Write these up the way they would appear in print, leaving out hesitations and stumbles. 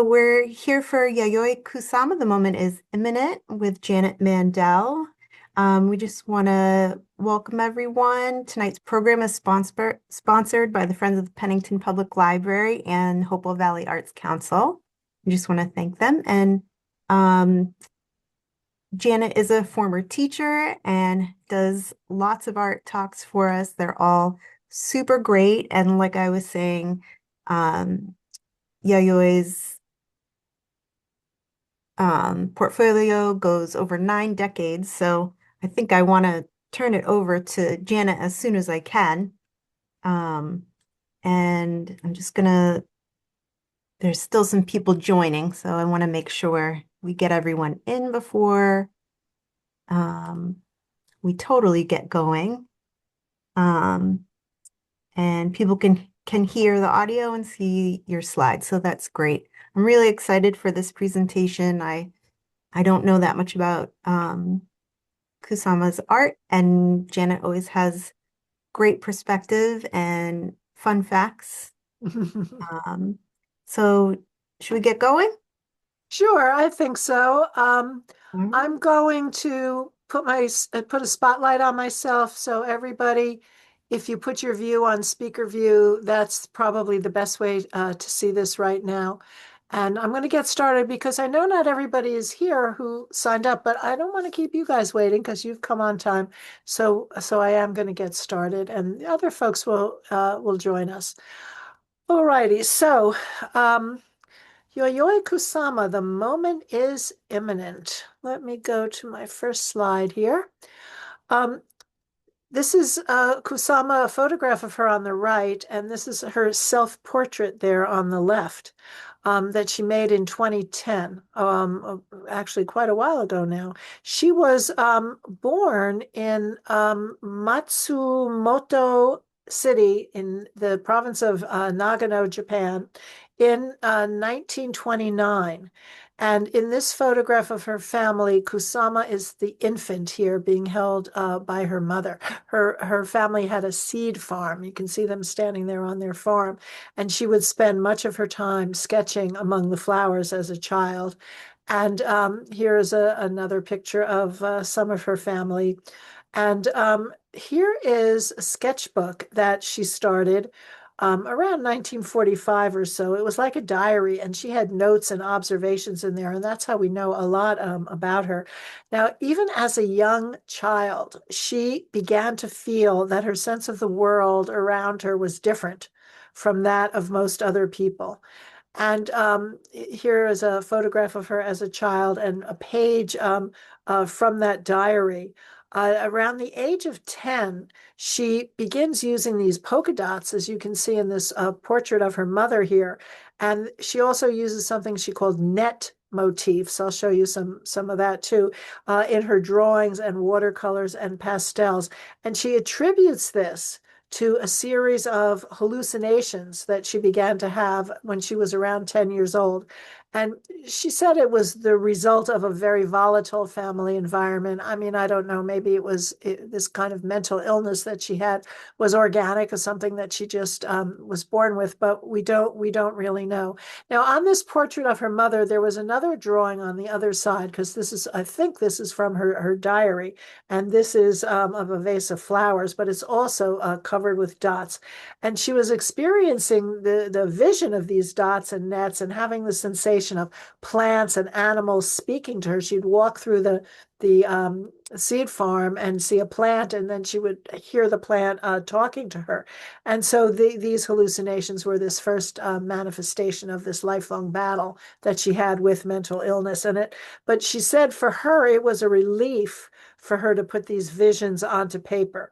We're here for Yayoi Kusama. The moment is imminent with Janet Mandel. We just want to welcome everyone. Tonight's program is sponsored by the Friends of the Pennington Public Library and Hopewell Valley Arts Council. We just want to thank them. And um, Janet is a former teacher and does lots of art talks for us. They're all super great. And like I was saying, Yayoi's portfolio goes over 9 decades. So I think I want to turn it over to Janet as soon as I can. Um, and I'm just gonna, there's still some people joining, so I want to make sure we get everyone in before um, we totally get going. Um, and people can hear the audio and see your slides, so that's great. I'm really excited for this presentation. I don't know that much about Kusama's art, and Janet always has great perspective and fun facts. Um, so should we get going? Sure, I think so. Mhm. I'm going to put a spotlight on myself. So everybody, if you put your view on speaker view, that's probably the best way to see this right now. And I'm going to get started because I know not everybody is here who signed up, but I don't want to keep you guys waiting because you've come on time. So I am going to get started, and the other folks will join us. All righty. Um, Yayoi Kusama, the moment is imminent. Let me go to my first slide here. Um, this is Kusama, a photograph of her on the right, and this is her self-portrait there on the left that she made in 2010, actually quite a while ago now. She was born in Matsumoto City in the province of Nagano, Japan, in 1929. And in this photograph of her family, Kusama is the infant here being held by her mother. Her family had a seed farm. You can see them standing there on their farm. And she would spend much of her time sketching among the flowers as a child. And here is another picture of some of her family. And here is a sketchbook that she started around 1945 or so. It was like a diary, and she had notes and observations in there, and that's how we know a lot about her. Now, even as a young child, she began to feel that her sense of the world around her was different from that of most other people. And here is a photograph of her as a child and a page from that diary. Around the age of 10, she begins using these polka dots, as you can see in this portrait of her mother here. And she also uses something she called net motifs. I'll show you some of that too, in her drawings and watercolors and pastels. And she attributes this to a series of hallucinations that she began to have when she was around 10 years old. And she said it was the result of a very volatile family environment. I mean, I don't know, maybe this kind of mental illness that she had was organic or something that she just was born with, but we don't really know. Now, on this portrait of her mother, there was another drawing on the other side, because I think this is from her diary, and this is of a vase of flowers, but it's also covered with dots. And she was experiencing the vision of these dots and nets and having the sensation of plants and animals speaking to her. She'd walk through the seed farm and see a plant, and then she would hear the plant talking to her. And so these hallucinations were this first manifestation of this lifelong battle that she had with mental illness. But she said for her, it was a relief for her to put these visions onto paper.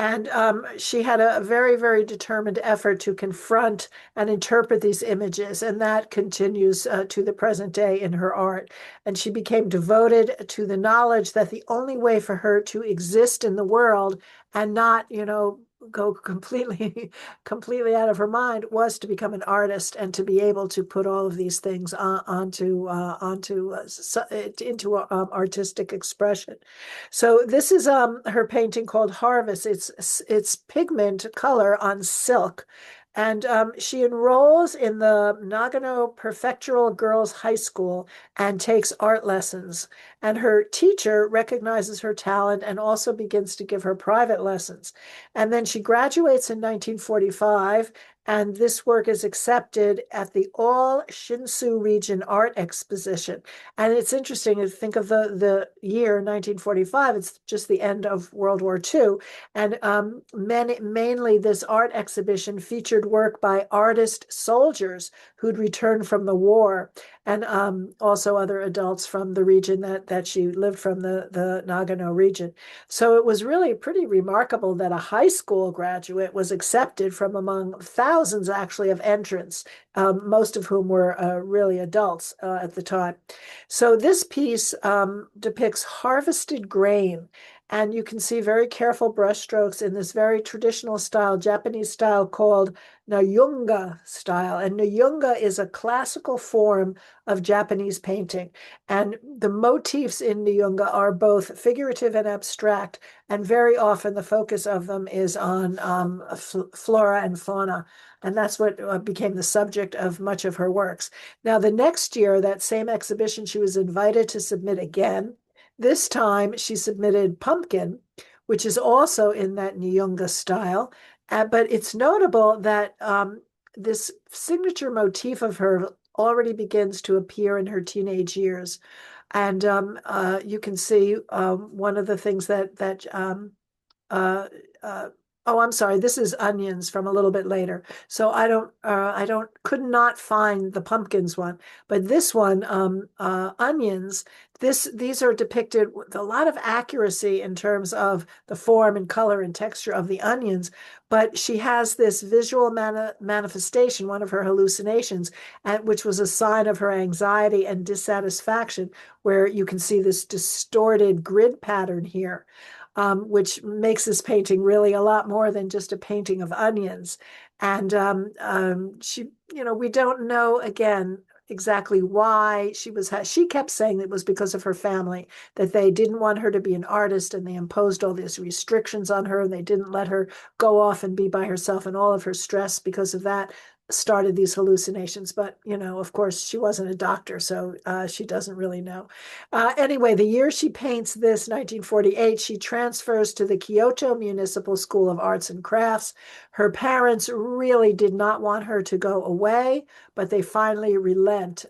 And she had a very, very determined effort to confront and interpret these images, and that continues to the present day in her art. And she became devoted to the knowledge that the only way for her to exist in the world and not, go completely out of her mind was to become an artist and to be able to put all of these things into artistic expression. So this is her painting called Harvest. It's pigment color on silk. And she enrolls in the Nagano Prefectural Girls High School and takes art lessons. And her teacher recognizes her talent and also begins to give her private lessons. And then she graduates in 1945, and this work is accepted at the All Shinsu Region Art Exposition. And it's interesting to think of the year 1945, it's just the end of World War II. And mainly this art exhibition featured work by artist soldiers who'd returned from the war, and also other adults from the region that she lived from, the Nagano region. So it was really pretty remarkable that a high school graduate was accepted from among thousands actually of entrants, most of whom were really adults at the time. So this piece depicts harvested grain, and you can see very careful brushstrokes in this very traditional style, Japanese style called Nayunga style. And Nayunga is a classical form of Japanese painting. And the motifs in Nayunga are both figurative and abstract. And very often the focus of them is on flora and fauna. And that's what became the subject of much of her works. Now, the next year, that same exhibition, she was invited to submit again. This time she submitted Pumpkin, which is also in that Nyunga style. But it's notable that this signature motif of her already begins to appear in her teenage years. And you can see one of the things uh, uh, oh, I'm sorry. This is onions from a little bit later. So could not find the pumpkins one, but this one, onions. These are depicted with a lot of accuracy in terms of the form and color and texture of the onions. But she has this visual manifestation, one of her hallucinations, which was a sign of her anxiety and dissatisfaction, where you can see this distorted grid pattern here, which makes this painting really a lot more than just a painting of onions. And she, we don't know again exactly why she kept saying it was because of her family, that they didn't want her to be an artist and they imposed all these restrictions on her and they didn't let her go off and be by herself, and all of her stress because of that started these hallucinations. But of course she wasn't a doctor, so she doesn't really know. Anyway, the year she paints this, 1948, she transfers to the Kyoto Municipal School of Arts and Crafts. Her parents really did not want her to go away, but they finally relent,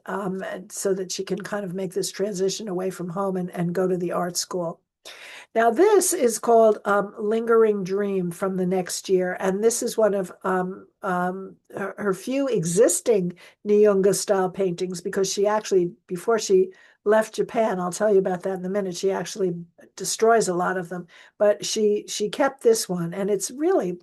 so that she can kind of make this transition away from home and go to the art school. Now, this is called Lingering Dream from the next year. And this is one of her few existing Nyunga style paintings, because she actually, before she left Japan, I'll tell you about that in a minute, she actually destroys a lot of them. But she kept this one. And it's really,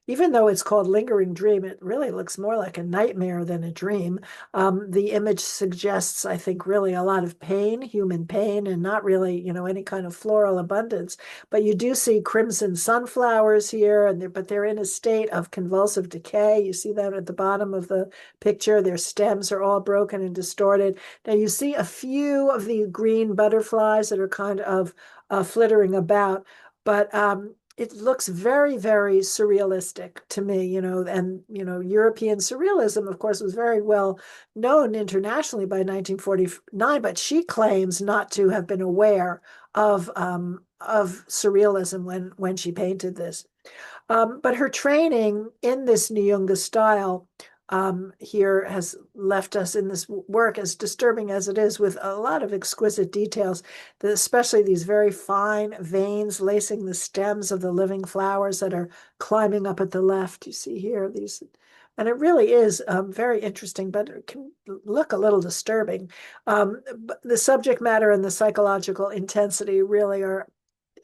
even though it's called Lingering Dream, it really looks more like a nightmare than a dream. The image suggests, I think, really a lot of pain, human pain, and not really, any kind of floral abundance. But you do see crimson sunflowers here, but they're in a state of convulsive decay. You see that at the bottom of the picture. Their stems are all broken and distorted. Now you see a few of the green butterflies that are kind of flittering about, but it looks very, very surrealistic to me, and, European surrealism, of course, was very well known internationally by 1949, but she claims not to have been aware of surrealism when she painted this. But her training in this Nyunga style here has left us in this work, as disturbing as it is, with a lot of exquisite details, especially these very fine veins lacing the stems of the living flowers that are climbing up at the left. You see here these, and it really is very interesting, but it can look a little disturbing. But the subject matter and the psychological intensity really are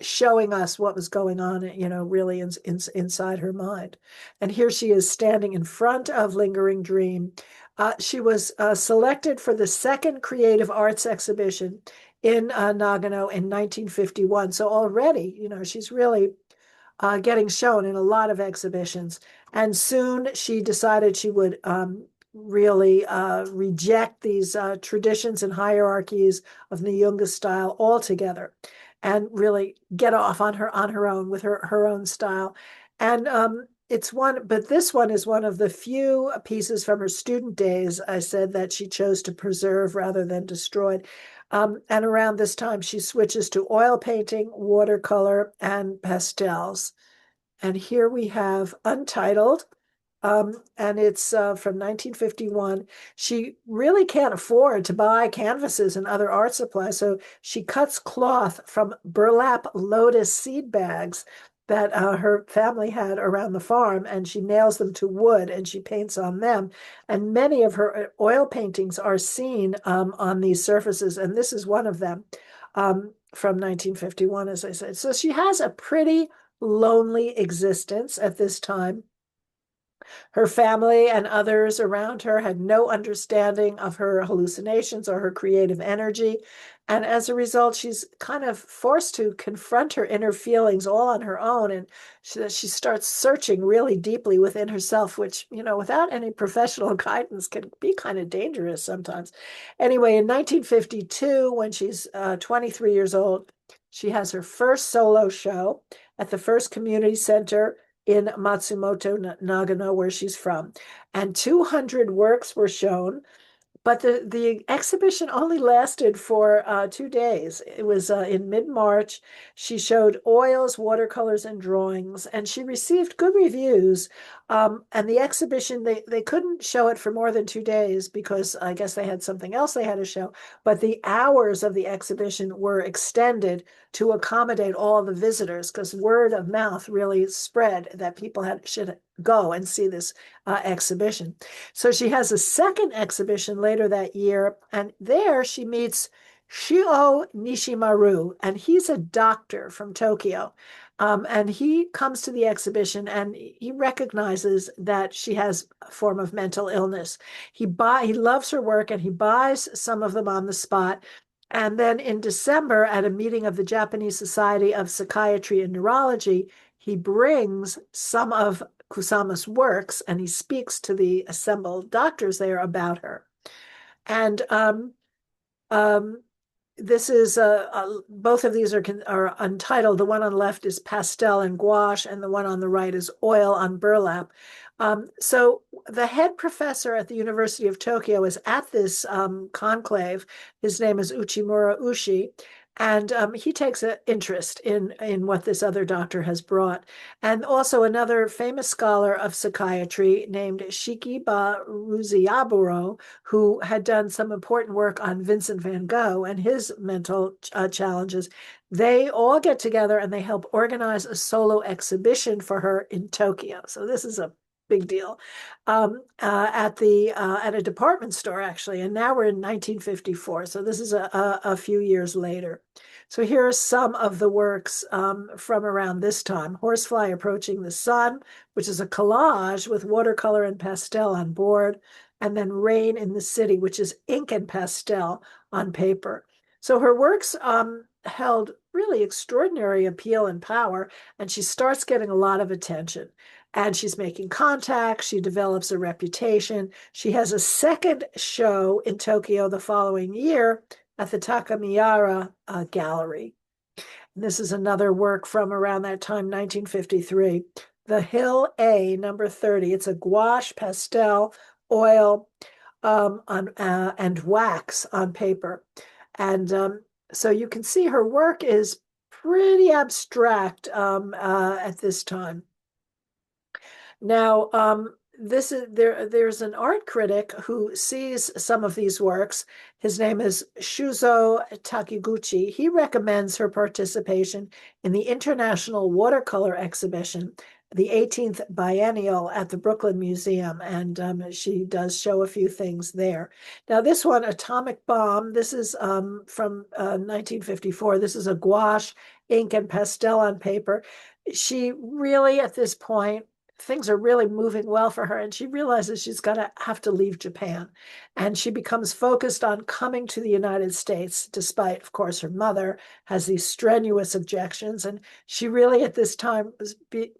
showing us what was going on, really inside her mind. And here she is standing in front of Lingering Dream. She was selected for the second Creative Arts exhibition in Nagano in 1951. So already, she's really getting shown in a lot of exhibitions. And soon she decided she would really reject these traditions and hierarchies of the Nyunga style altogether, and really get off on her own with her own style. And it's one, but this one is one of the few pieces from her student days, I said, that she chose to preserve rather than destroyed. And around this time, she switches to oil painting, watercolor, and pastels. And here we have Untitled, and it's from 1951. She really can't afford to buy canvases and other art supplies, so she cuts cloth from burlap lotus seed bags that her family had around the farm, and she nails them to wood and she paints on them. And many of her oil paintings are seen on these surfaces, and this is one of them from 1951, as I said. So she has a pretty lonely existence at this time. Her family and others around her had no understanding of her hallucinations or her creative energy. And as a result, she's kind of forced to confront her inner feelings all on her own. And she starts searching really deeply within herself, which, without any professional guidance can be kind of dangerous sometimes. Anyway, in 1952, when she's 23 years old, she has her first solo show at the First Community Center in Matsumoto, Nagano, where she's from. And 200 works were shown, but the exhibition only lasted for 2 days. It was in mid-March. She showed oils, watercolors, and drawings, and she received good reviews. And the exhibition, they couldn't show it for more than 2 days because I guess they had something else they had to show. But the hours of the exhibition were extended to accommodate all the visitors because word of mouth really spread that people should go and see this exhibition. So she has a second exhibition later that year, and there she meets Shio Nishimaru, and he's a doctor from Tokyo. And he comes to the exhibition and he recognizes that she has a form of mental illness. He loves her work and he buys some of them on the spot. And then in December, at a meeting of the Japanese Society of Psychiatry and Neurology, he brings some of Kusama's works and he speaks to the assembled doctors there about her. And um, this is both of these are untitled. The one on the left is pastel and gouache, and the one on the right is oil on burlap. So the head professor at the University of Tokyo is at this conclave. His name is Uchimura Ushi, and he takes an interest in what this other doctor has brought. And also another famous scholar of psychiatry named Shikiba Ruziaburo, who had done some important work on Vincent van Gogh and his mental challenges. They all get together and they help organize a solo exhibition for her in Tokyo. So this is a big deal at a department store actually, and now we're in 1954. So this is a few years later. So here are some of the works from around this time: Horsefly Approaching the Sun, which is a collage with watercolor and pastel on board, and then Rain in the City, which is ink and pastel on paper. So her works held really extraordinary appeal and power, and she starts getting a lot of attention. And she's making contacts. She develops a reputation. She has a second show in Tokyo the following year at the Takamiyara Gallery. And this is another work from around that time, 1953. The Hill A, number 30. It's a gouache, pastel, oil, and wax on paper. And so you can see her work is pretty abstract at this time. Now, there's an art critic who sees some of these works. His name is Shuzo Takiguchi. He recommends her participation in the International Watercolor Exhibition, the 18th biennial at the Brooklyn Museum, and she does show a few things there. Now, this one, Atomic Bomb, this is from 1954. This is a gouache, ink, and pastel on paper. She really, at this point, things are really moving well for her, and she realizes she's going to have to leave Japan. And she becomes focused on coming to the United States, despite, of course, her mother has these strenuous objections. And she really, at this time,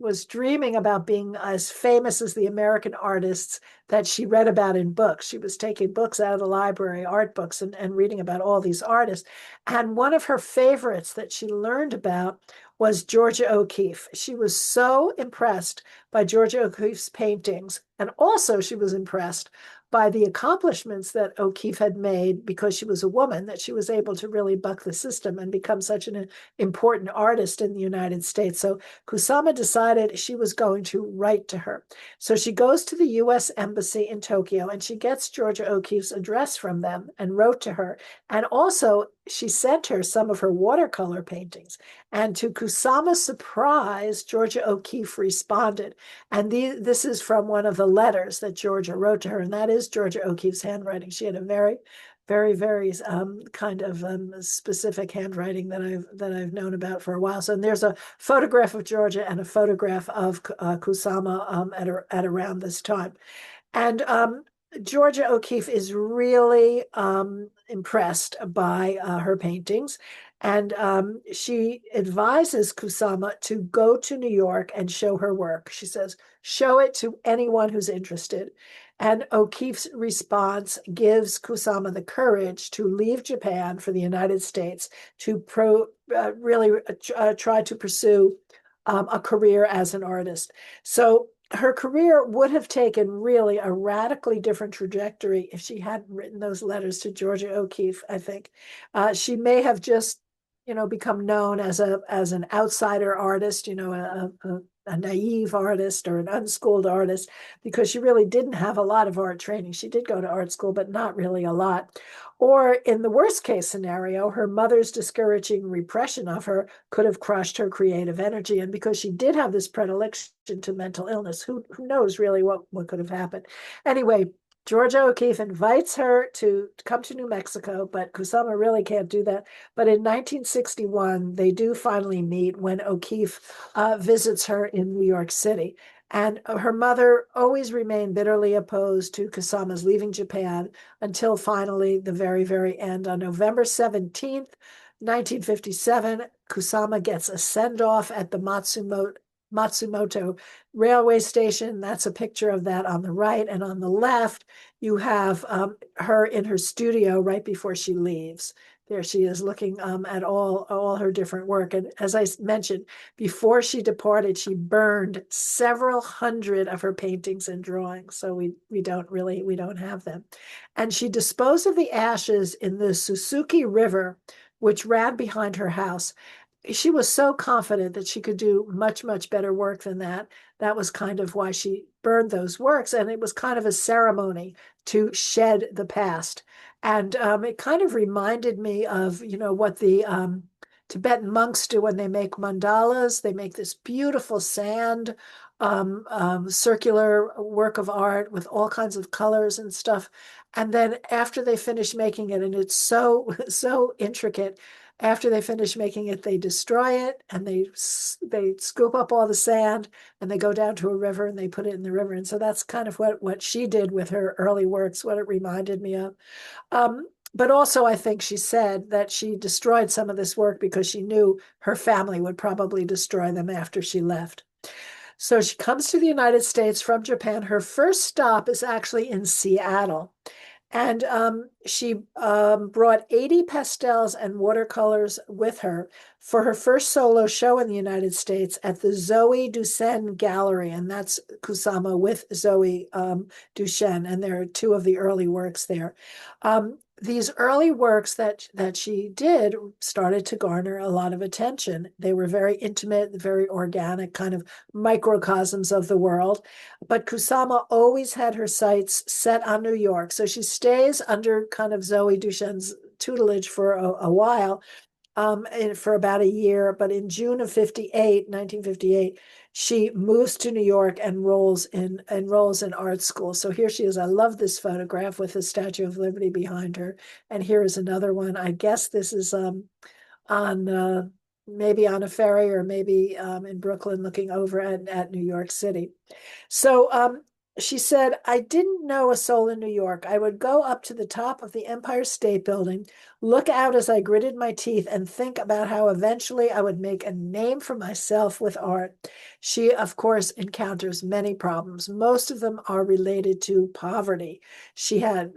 was dreaming about being as famous as the American artists that she read about in books. She was taking books out of the library, art books, and reading about all these artists. And one of her favorites that she learned about was Georgia O'Keeffe. She was so impressed by Georgia O'Keeffe's paintings, and also she was impressed by the accomplishments that O'Keeffe had made because she was a woman, that she was able to really buck the system and become such an important artist in the United States. So Kusama decided she was going to write to her. So she goes to the US Embassy in Tokyo and she gets Georgia O'Keeffe's address from them and wrote to her. And also, she sent her some of her watercolor paintings. And to Kusama's surprise, Georgia O'Keeffe responded. And this is from one of the letters that Georgia wrote to her. And that is Georgia O'Keeffe's handwriting. She had a very kind of specific handwriting that I've known about for a while. So there's a photograph of Georgia and a photograph of Kusama at around this time. And Georgia O'Keeffe is really impressed by her paintings. And she advises Kusama to go to New York and show her work. She says, show it to anyone who's interested. And O'Keeffe's response gives Kusama the courage to leave Japan for the United States to really try to pursue a career as an artist. So her career would have taken really a radically different trajectory if she hadn't written those letters to Georgia O'Keeffe, I think. She may have just, become known as an outsider artist, a naive artist or an unschooled artist, because she really didn't have a lot of art training. She did go to art school, but not really a lot. Or in the worst case scenario, her mother's discouraging repression of her could have crushed her creative energy. And because she did have this predilection to mental illness, who knows really what could have happened. Anyway, Georgia O'Keeffe invites her to come to New Mexico, but Kusama really can't do that. But in 1961, they do finally meet when O'Keeffe visits her in New York City. And her mother always remained bitterly opposed to Kusama's leaving Japan until finally the very end. On November 17th, 1957, Kusama gets a send-off at the Matsumoto railway station. That's a picture of that on the right. And on the left, you have her in her studio right before she leaves. There she is looking at all her different work. And as I mentioned, before she departed, she burned several hundred of her paintings and drawings. So we don't have them. And she disposed of the ashes in the Suzuki River, which ran behind her house. She was so confident that she could do much better work than that. That was kind of why she burned those works. And it was kind of a ceremony to shed the past. And it kind of reminded me of, what the Tibetan monks do when they make mandalas. They make this beautiful sand, circular work of art with all kinds of colors and stuff. And then after they finish making it, and it's so intricate, after they finish making it, they destroy it and they scoop up all the sand and they go down to a river and they put it in the river. And so that's kind of what she did with her early works, what it reminded me of. But also, I think she said that she destroyed some of this work because she knew her family would probably destroy them after she left. So she comes to the United States from Japan. Her first stop is actually in Seattle. And she brought 80 pastels and watercolors with her for her first solo show in the United States at the Zoe Duchenne Gallery. And that's Kusama with Zoe Duchenne. And there are two of the early works there. These early works that she did started to garner a lot of attention. They were very intimate, very organic, kind of microcosms of the world. But Kusama always had her sights set on New York. So she stays under kind of Zoe Duchenne's tutelage for a while, for about a year. But in June of 1958, she moves to New York and enrolls in art school. So here she is. I love this photograph with the Statue of Liberty behind her. And here is another one. I guess this is on maybe on a ferry or maybe in Brooklyn looking over at New York City. So she said, I didn't know a soul in New York. I would go up to the top of the Empire State Building, look out as I gritted my teeth, and think about how eventually I would make a name for myself with art. She, of course, encounters many problems. Most of them are related to poverty. She had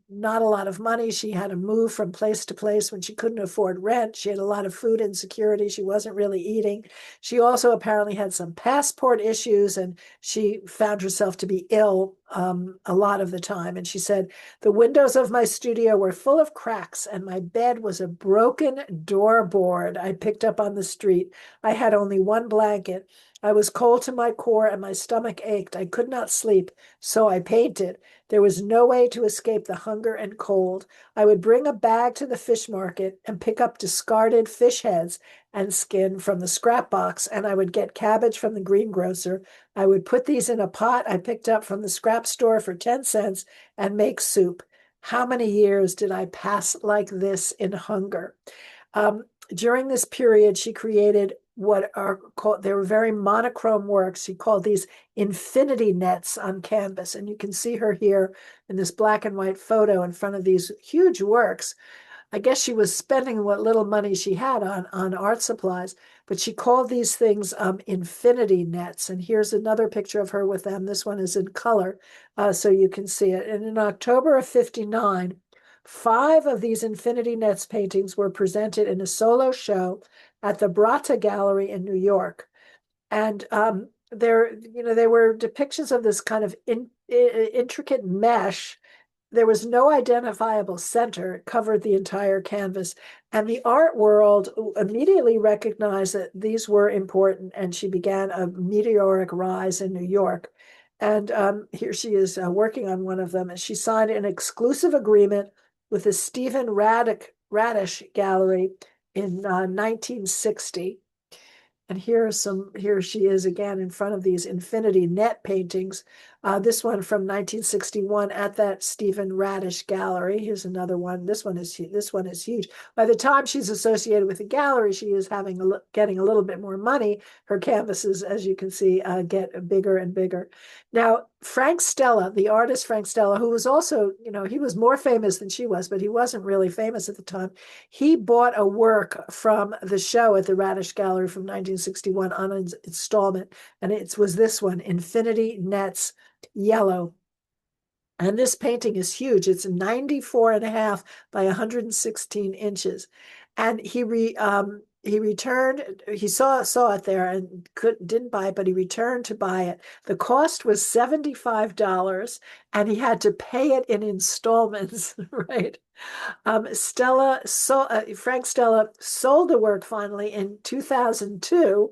not a lot of money. She had to move from place to place when she couldn't afford rent. She had a lot of food insecurity. She wasn't really eating. She also apparently had some passport issues, and she found herself to be ill a lot of the time. And she said, the windows of my studio were full of cracks, and my bed was a broken door board I picked up on the street. I had only one blanket. I was cold to my core, and my stomach ached. I could not sleep, so I painted. There was no way to escape the hunger and cold. I would bring a bag to the fish market and pick up discarded fish heads and skin from the scrap box, and I would get cabbage from the greengrocer. I would put these in a pot I picked up from the scrap store for 10 cents and make soup. How many years did I pass like this in hunger? Um, During this period, she created what are called, they were very monochrome works. She called these infinity nets on canvas. And you can see her here in this black and white photo in front of these huge works. I guess she was spending what little money she had on art supplies, but she called these things infinity nets. And here's another picture of her with them. This one is in color, so you can see it. And in October of 59, 5 of these infinity nets paintings were presented in a solo show at the Brata Gallery in New York. And there were depictions of this kind of intricate mesh. There was no identifiable center. It covered the entire canvas. And the art world immediately recognized that these were important, and she began a meteoric rise in New York. And here she is working on one of them. And she signed an exclusive agreement with the Stephen Radish Gallery in 1960. And here she is again in front of these infinity net paintings. This one from 1961 at that Stephen Radish Gallery. Here's another one. This one is huge. By the time she's associated with the gallery, she is getting a little bit more money. Her canvases, as you can see, get bigger and bigger. Now, Frank Stella, the artist Frank Stella, who was also, he was more famous than she was, but he wasn't really famous at the time. He bought a work from the show at the Radish Gallery from 1961 on an installment, and it was this one, Infinity Nets Yellow. And this painting is huge. It's 94 and a half by 116 inches. And he returned, he saw it there and didn't buy it, but he returned to buy it. The cost was $75, and he had to pay it in installments, right? Frank Stella sold the work finally in 2002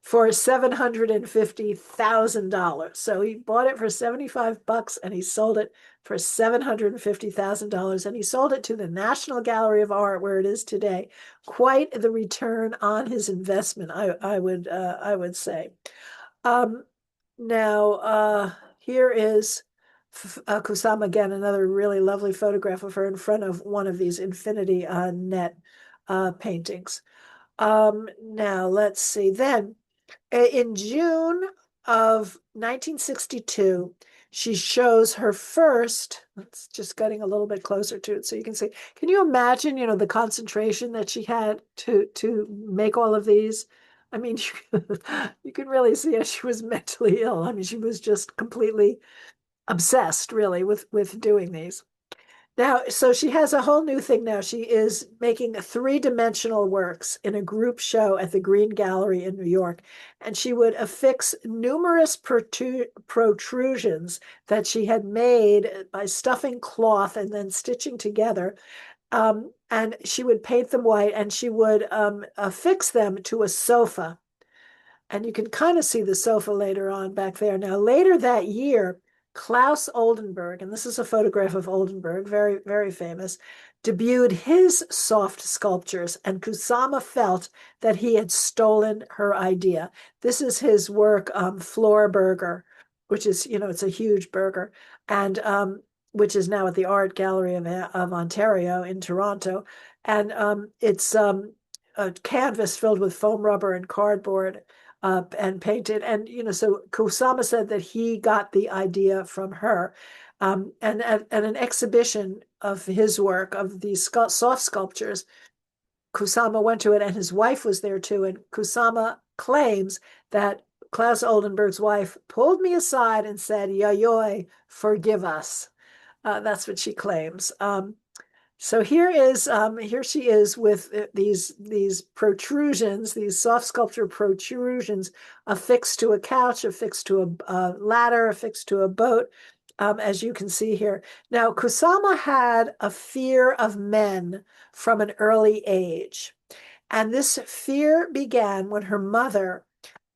for $750,000. So he bought it for 75 bucks and he sold it for $750,000, and he sold it to the National Gallery of Art where it is today. Quite the return on his investment, I would say. Um, Now, here is Kusama again, another really lovely photograph of her in front of one of these infinity net paintings. Now, let's see. Then, in June of 1962, she shows her first, it's just getting a little bit closer to it so you can see. Can you imagine, the concentration that she had to make all of these? I mean, you can really see how she was mentally ill. I mean, she was just completely obsessed, really, with doing these. Now, so she has a whole new thing now. She is making three-dimensional works in a group show at the Green Gallery in New York. And she would affix numerous protrusions that she had made by stuffing cloth and then stitching together. And she would paint them white, and she would affix them to a sofa. And you can kind of see the sofa later on back there. Now, later that year, Klaus Oldenburg, and this is a photograph of Oldenburg, very, very famous, debuted his soft sculptures, and Kusama felt that he had stolen her idea. This is his work, Floor Burger, which is, it's a huge burger, and which is now at the Art Gallery of Ontario in Toronto. And it's a canvas filled with foam rubber and cardboard and painted. And, so Kusama said that he got the idea from her. And an exhibition of his work, of these soft sculptures, Kusama went to it, and his wife was there too. And Kusama claims that Klaus Oldenburg's wife pulled me aside and said, Yayoi, forgive us. That's what she claims. So here she is with these protrusions, these soft sculpture protrusions affixed to a couch, affixed to a ladder, affixed to a boat, as you can see here. Now, Kusama had a fear of men from an early age, and this fear began when her mother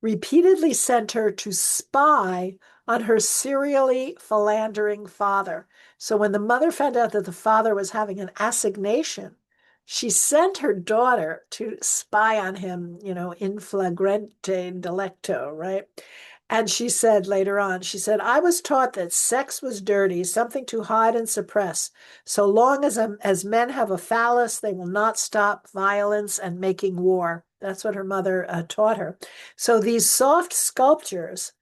repeatedly sent her to spy on her serially philandering father. So when the mother found out that the father was having an assignation, she sent her daughter to spy on him, in flagrante delicto, right? And she said later on, she said, I was taught that sex was dirty, something to hide and suppress. So long as men have a phallus, they will not stop violence and making war. That's what her mother taught her. So these soft sculptures,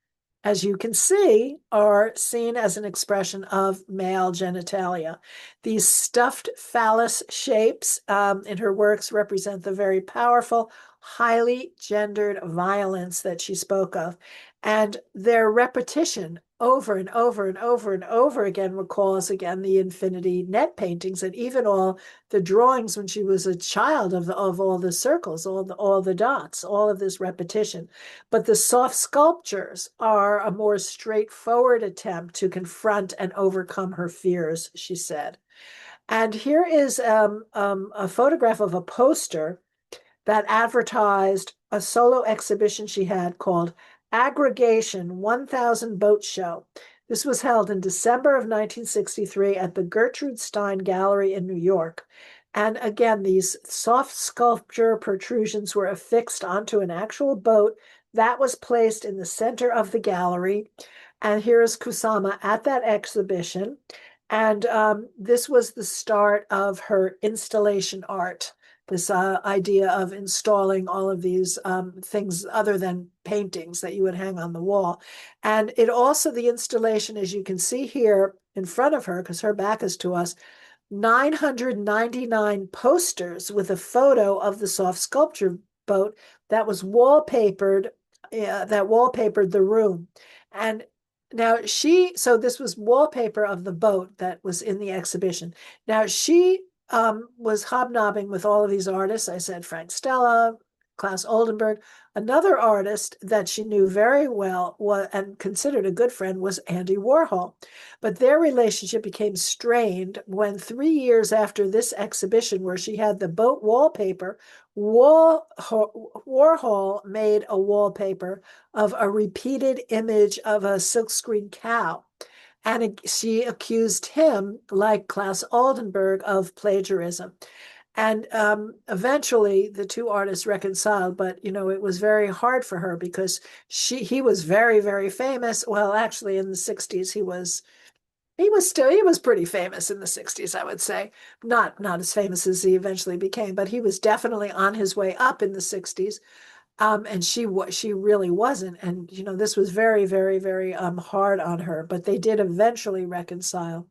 as you can see, are seen as an expression of male genitalia. These stuffed phallus shapes in her works represent the very powerful, highly gendered violence that she spoke of. And their repetition over and over and over and over again recalls again the infinity net paintings and even all the drawings when she was a child of all the circles, all the dots, all of this repetition. But the soft sculptures are a more straightforward attempt to confront and overcome her fears, she said. And here is a photograph of a poster that advertised a solo exhibition she had called Aggregation 1000 Boat Show. This was held in December of 1963 at the Gertrude Stein Gallery in New York. And again, these soft sculpture protrusions were affixed onto an actual boat that was placed in the center of the gallery. And here is Kusama at that exhibition. And this was the start of her installation art, this idea of installing all of these things other than paintings that you would hang on the wall. And it also, the installation, as you can see here in front of her, because her back is to us, 999 posters with a photo of the soft sculpture boat that was that wallpapered the room. And so this was wallpaper of the boat that was in the exhibition. Now she was hobnobbing with all of these artists. I said Frank Stella, Klaus Oldenburg. Another artist that she knew very well and considered a good friend was Andy Warhol. But their relationship became strained when 3 years after this exhibition, where she had the boat wallpaper, Warhol made a wallpaper of a repeated image of a silkscreen cow. And she accused him, like Klaus Oldenburg, of plagiarism. And eventually the two artists reconciled, but it was very hard for her because he was very, very famous. Well, actually in the 60s he was pretty famous in the 60s, I would say. Not as famous as he eventually became, but he was definitely on his way up in the 60s. And she really wasn't. And this was very, very, very hard on her, but they did eventually reconcile.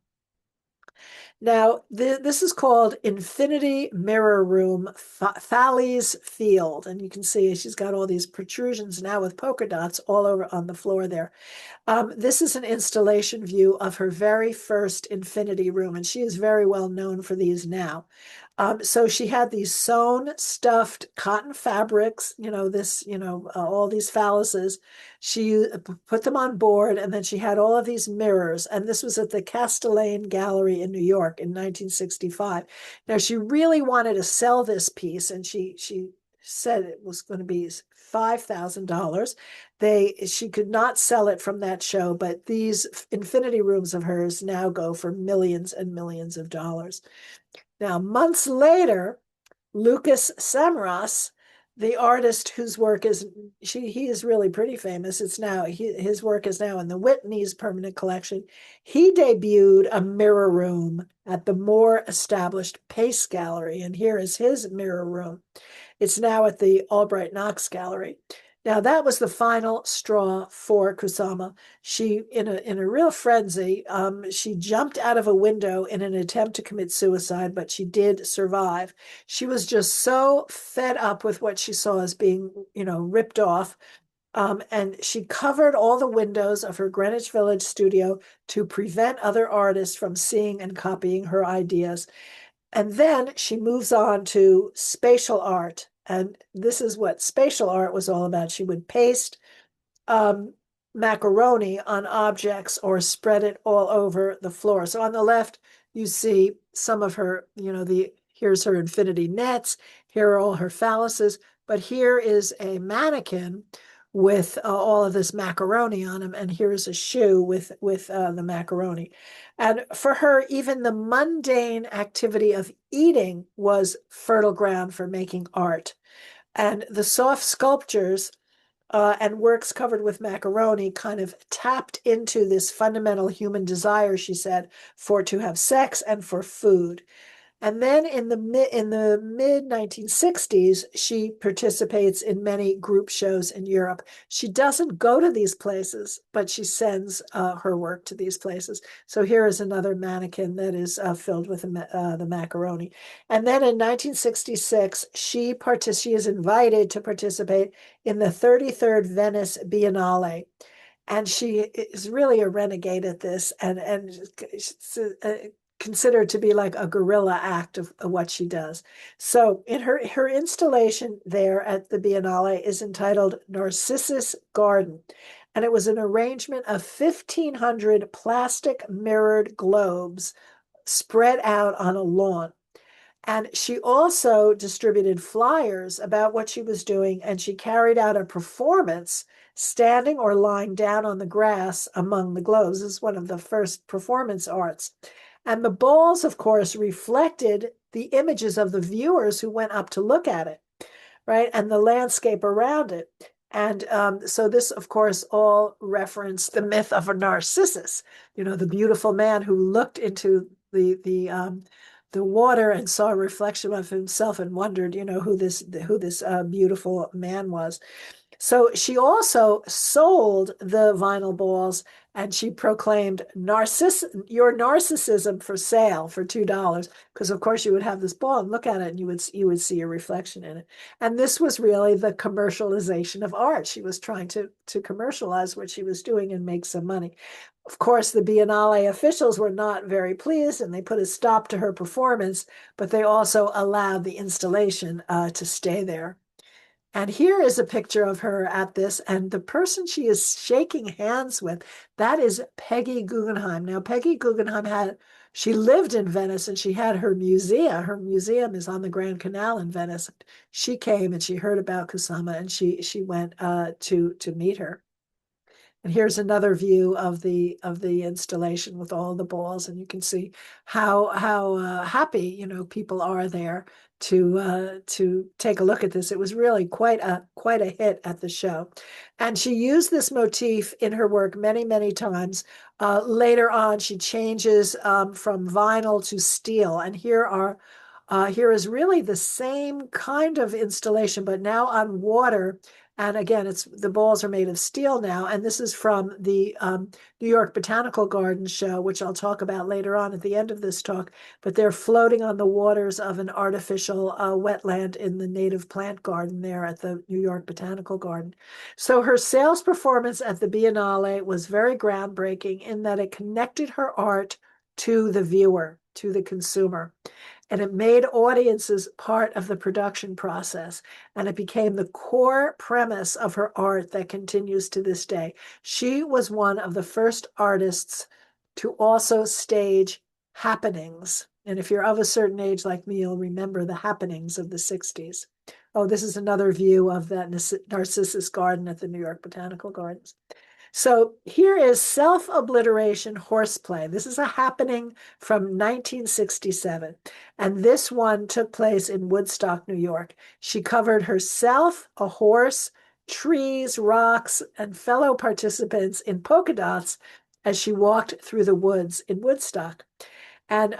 Now, this is called Infinity Mirror Room Thales Field. And you can see she's got all these protrusions now with polka dots all over on the floor there. This is an installation view of her very first infinity room, and she is very well known for these now. So she had these sewn, stuffed cotton fabrics, all these phalluses. She put them on board, and then she had all of these mirrors. And this was at the Castellane Gallery in New York in 1965. Now, she really wanted to sell this piece, and she said it was going to be $5,000. She could not sell it from that show, but these infinity rooms of hers now go for millions and millions of dollars. Now, months later, Lucas Samaras, the artist whose work he is really pretty famous. His work is now in the Whitney's permanent collection. He debuted a mirror room at the more established Pace Gallery, and here is his mirror room. It's now at the Albright Knox Gallery. Now that was the final straw for Kusama. She, in a real frenzy, she jumped out of a window in an attempt to commit suicide, but she did survive. She was just so fed up with what she saw as being, ripped off, And she covered all the windows of her Greenwich Village studio to prevent other artists from seeing and copying her ideas. And then she moves on to spatial art. And this is what spatial art was all about. She would paste um, macaroni on objects or spread it all over the floor. So on the left, you see some of her, here's her infinity nets, here are all her phalluses, but here is a mannequin with all of this macaroni on him, and here's a shoe with the macaroni. And for her, even the mundane activity of eating was fertile ground for making art. And the soft sculptures and works covered with macaroni kind of tapped into this fundamental human desire, she said, for to have sex and for food. And then in the mid 1960s, she participates in many group shows in Europe. She doesn't go to these places, but she sends her work to these places. So here is another mannequin that is filled with the macaroni. And then in 1966, she is invited to participate in the 33rd Venice Biennale. And she is really a renegade at this, and considered to be like a guerrilla act of what she does. So in her installation there at the Biennale is entitled Narcissus Garden. And it was an arrangement of 1,500 plastic mirrored globes spread out on a lawn. And she also distributed flyers about what she was doing, and she carried out a performance standing or lying down on the grass among the globes. This is one of the first performance arts. And the balls, of course, reflected the images of the viewers who went up to look at it, right? And the landscape around it. And so this, of course, all referenced the myth of a Narcissus, the beautiful man who looked into the water and saw a reflection of himself and wondered, who this beautiful man was. So she also sold the vinyl balls, and she proclaimed your narcissism for sale for $2, because of course you would have this ball and look at it and you would see a reflection in it. And this was really the commercialization of art. She was trying to commercialize what she was doing and make some money. Of course, the Biennale officials were not very pleased, and they put a stop to her performance, but they also allowed the installation to stay there. And here is a picture of her at this, and the person she is shaking hands with, that is Peggy Guggenheim. Now, Peggy Guggenheim she lived in Venice, and she had her museum. Her museum is on the Grand Canal in Venice. She came and she heard about Kusama, and she went to meet her. And here's another view of the installation with all the balls, and you can see how happy people are there to take a look at this. It was really quite a hit at the show, and she used this motif in her work many times. Later on, she changes from vinyl to steel, and here is really the same kind of installation, but now on water. And again, the balls are made of steel now. And this is from the New York Botanical Garden show, which I'll talk about later on at the end of this talk. But they're floating on the waters of an artificial wetland in the native plant garden there at the New York Botanical Garden. So her sales performance at the Biennale was very groundbreaking in that it connected her art to the viewer, to the consumer. And it made audiences part of the production process. And it became the core premise of her art that continues to this day. She was one of the first artists to also stage happenings. And if you're of a certain age like me, you'll remember the happenings of the 60s. Oh, this is another view of that Narcissus garden at the New York Botanical Gardens. So here is self-obliteration horseplay. This is a happening from 1967. And this one took place in Woodstock, New York. She covered herself, a horse, trees, rocks, and fellow participants in polka dots as she walked through the woods in Woodstock. And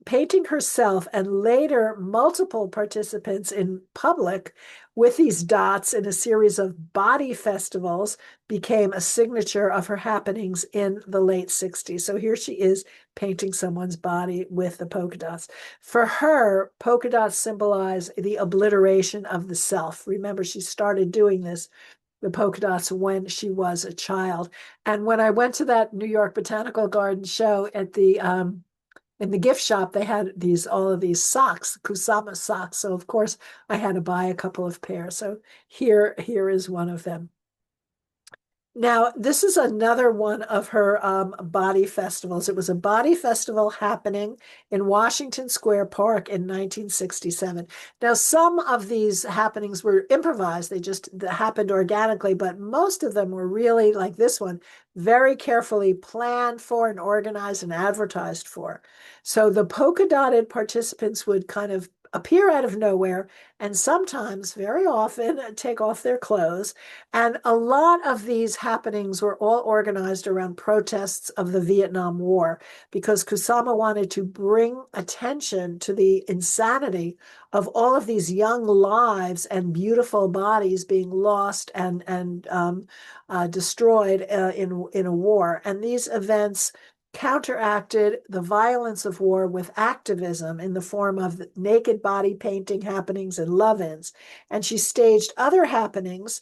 painting herself and later multiple participants in public with these dots in a series of body festivals became a signature of her happenings in the late 60s. So here she is painting someone's body with the polka dots. For her, polka dots symbolize the obliteration of the self. Remember, she started doing this the polka dots when she was a child. And when I went to that New York Botanical Garden show at the in the gift shop, they had these all of these socks, Kusama socks. So of course I had to buy a couple of pairs. So here is one of them. Now, this is another one of her body festivals. It was a body festival happening in Washington Square Park in 1967. Now, some of these happenings were improvised, they just happened organically, but most of them were really, like this one, very carefully planned for and organized and advertised for. So the polka dotted participants would kind of appear out of nowhere and sometimes, very often, take off their clothes. And a lot of these happenings were all organized around protests of the Vietnam War because Kusama wanted to bring attention to the insanity of all of these young lives and beautiful bodies being lost and destroyed in a war. And these events counteracted the violence of war with activism in the form of naked body painting happenings and love-ins. And she staged other happenings.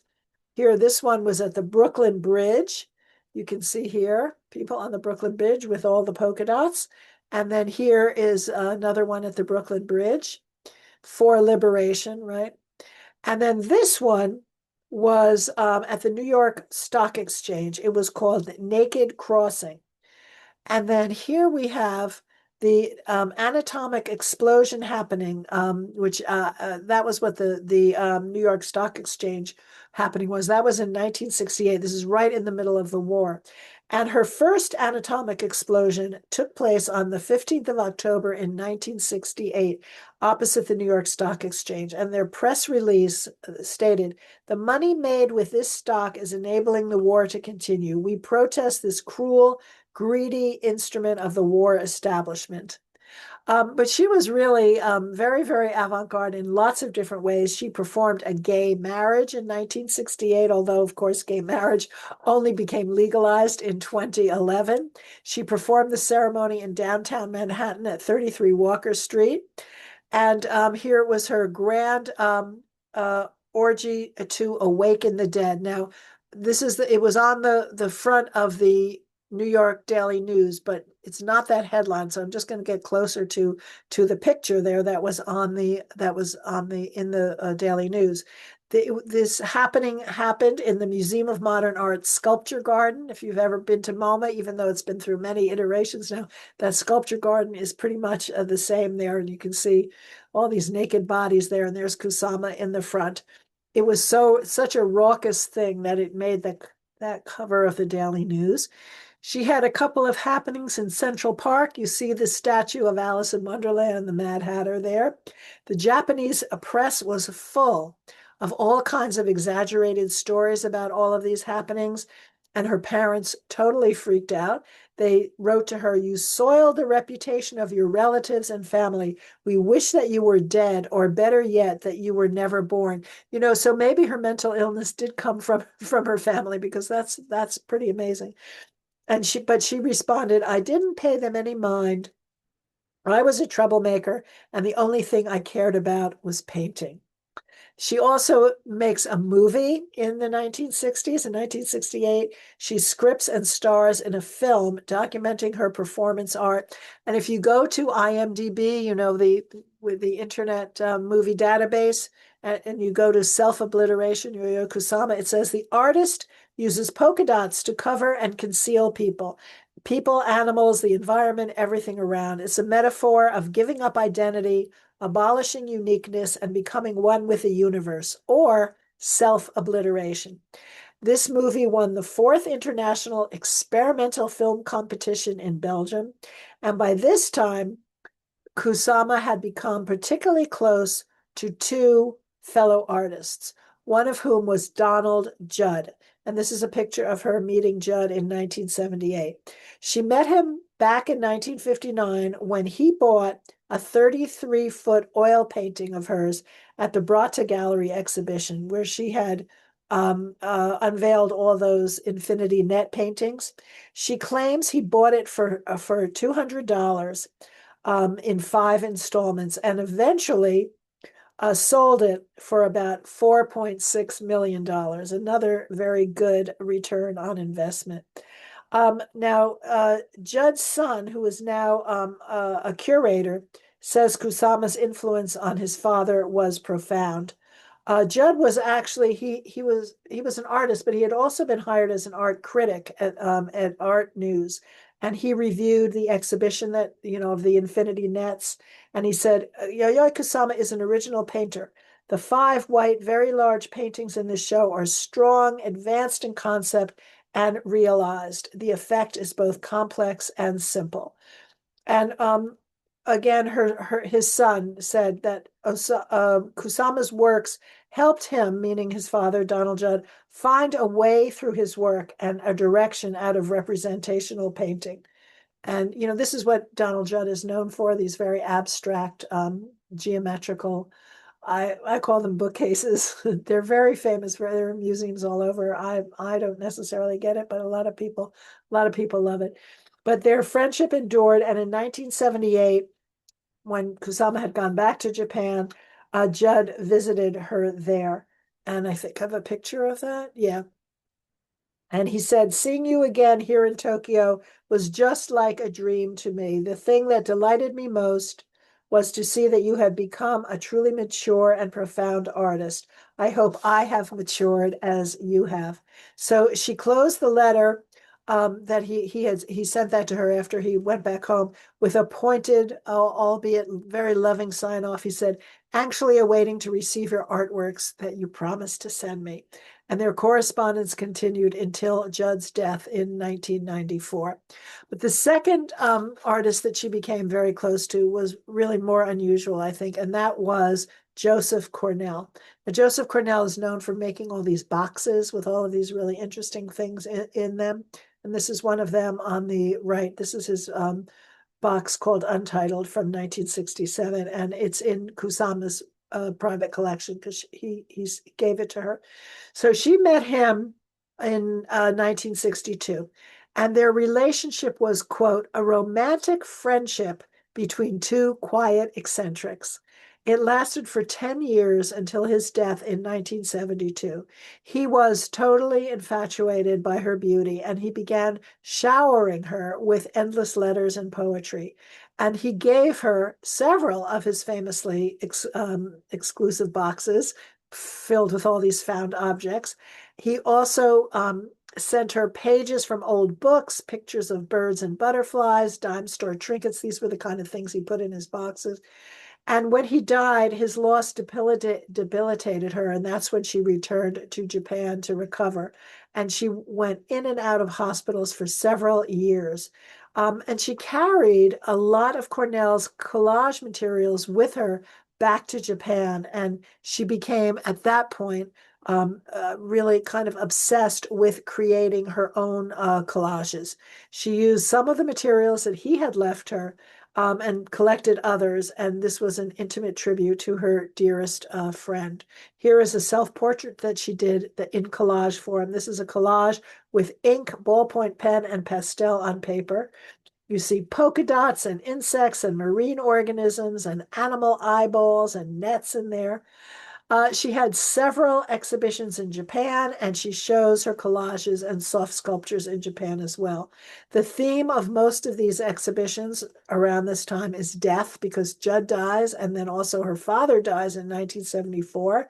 Here, this one was at the Brooklyn Bridge. You can see here people on the Brooklyn Bridge with all the polka dots. And then here is another one at the Brooklyn Bridge for liberation, right? And then this one was at the New York Stock Exchange. It was called Naked Crossing. And then here we have the anatomic explosion happening, which that was what the New York Stock Exchange happening was. That was in 1968. This is right in the middle of the war. And her first anatomic explosion took place on the 15th of October in 1968, opposite the New York Stock Exchange. And their press release stated, "The money made with this stock is enabling the war to continue. We protest this cruel, greedy instrument of the war establishment." But she was really very, very avant-garde in lots of different ways. She performed a gay marriage in 1968, although, of course, gay marriage only became legalized in 2011. She performed the ceremony in downtown Manhattan at 33 Walker Street. And here was her grand orgy to awaken the dead. Now, it was on the front of the New York Daily News, but it's not that headline. So I'm just going to get closer to the picture there that was in the Daily News. This happened in the Museum of Modern Art Sculpture Garden. If you've ever been to MoMA, even though it's been through many iterations now, that sculpture garden is pretty much the same there. And you can see all these naked bodies there. And there's Kusama in the front. It was such a raucous thing that it made that cover of the Daily News. She had a couple of happenings in Central Park. You see the statue of Alice in Wonderland and the Mad Hatter there. The Japanese press was full of all kinds of exaggerated stories about all of these happenings, and her parents totally freaked out. They wrote to her, "You soiled the reputation of your relatives and family. We wish that you were dead, or better yet, that you were never born." So maybe her mental illness did come from her family, because that's pretty amazing. But she responded, "I didn't pay them any mind. I was a troublemaker, and the only thing I cared about was painting." She also makes a movie in the 1960s. In 1968, she scripts and stars in a film documenting her performance art. And if you go to IMDb, with the internet movie database, and you go to self-obliteration, Yayoi Kusama, it says the artist uses polka dots to cover and conceal people, animals, the environment, everything around. It's a metaphor of giving up identity, abolishing uniqueness, and becoming one with the universe, or self-obliteration. This movie won the 4th International Experimental Film Competition in Belgium. And by this time, Kusama had become particularly close to 2 fellow artists, one of whom was Donald Judd. And this is a picture of her meeting Judd in 1978. She met him back in 1959 when he bought a 33-foot oil painting of hers at the Brata Gallery exhibition, where she had unveiled all those infinity net paintings. She claims he bought it for $200 in 5 installments, and eventually sold it for about $4.6 million. Another very good return on investment. Now, Judd's son, who is now a curator, says Kusama's influence on his father was profound. Judd was actually he was an artist, but he had also been hired as an art critic at Art News, and he reviewed the exhibition that of the Infinity Nets, and he said Yayoi Kusama is an original painter. The five white, very large paintings in this show are strong, advanced in concept, and realized. The effect is both complex and simple. And again, his son said that Kusama's works helped him, meaning his father, Donald Judd, find a way through his work and a direction out of representational painting. And this is what Donald Judd is known for, these very abstract, geometrical, I call them bookcases. They're very famous for their museums all over. I don't necessarily get it, but a lot of people love it. But their friendship endured, and in 1978, when Kusama had gone back to Japan, Judd visited her there. And I think I have a picture of that. Yeah. And he said, seeing you again here in Tokyo was just like a dream to me. The thing that delighted me most was to see that you had become a truly mature and profound artist. I hope I have matured as you have. So she closed the letter that he sent that to her after he went back home with a pointed, albeit very loving sign off. He said, "Actually awaiting to receive your artworks that you promised to send me." And their correspondence continued until Judd's death in 1994. But the second artist that she became very close to was really more unusual, I think, and that was Joseph Cornell. Now, Joseph Cornell is known for making all these boxes with all of these really interesting things in them. And this is one of them on the right. This is his box called Untitled from 1967, and it's in Kusama's private collection because he gave it to her. So she met him in 1962, and their relationship was, quote, a romantic friendship between two quiet eccentrics. It lasted for 10 years until his death in 1972. He was totally infatuated by her beauty, and he began showering her with endless letters and poetry. And he gave her several of his famously exclusive boxes filled with all these found objects. He also sent her pages from old books, pictures of birds and butterflies, dime store trinkets. These were the kind of things he put in his boxes. And when he died, his loss debilitated her, and that's when she returned to Japan to recover. And she went in and out of hospitals for several years. And she carried a lot of Cornell's collage materials with her back to Japan. And she became, at that point, really kind of obsessed with creating her own collages. She used some of the materials that he had left her and collected others. And this was an intimate tribute to her dearest friend. Here is a self-portrait that she did in collage form. This is a collage with ink, ballpoint pen, and pastel on paper. You see polka dots and insects and marine organisms and animal eyeballs and nets in there. She had several exhibitions in Japan, and she shows her collages and soft sculptures in Japan as well. The theme of most of these exhibitions around this time is death, because Judd dies, and then also her father dies in 1974.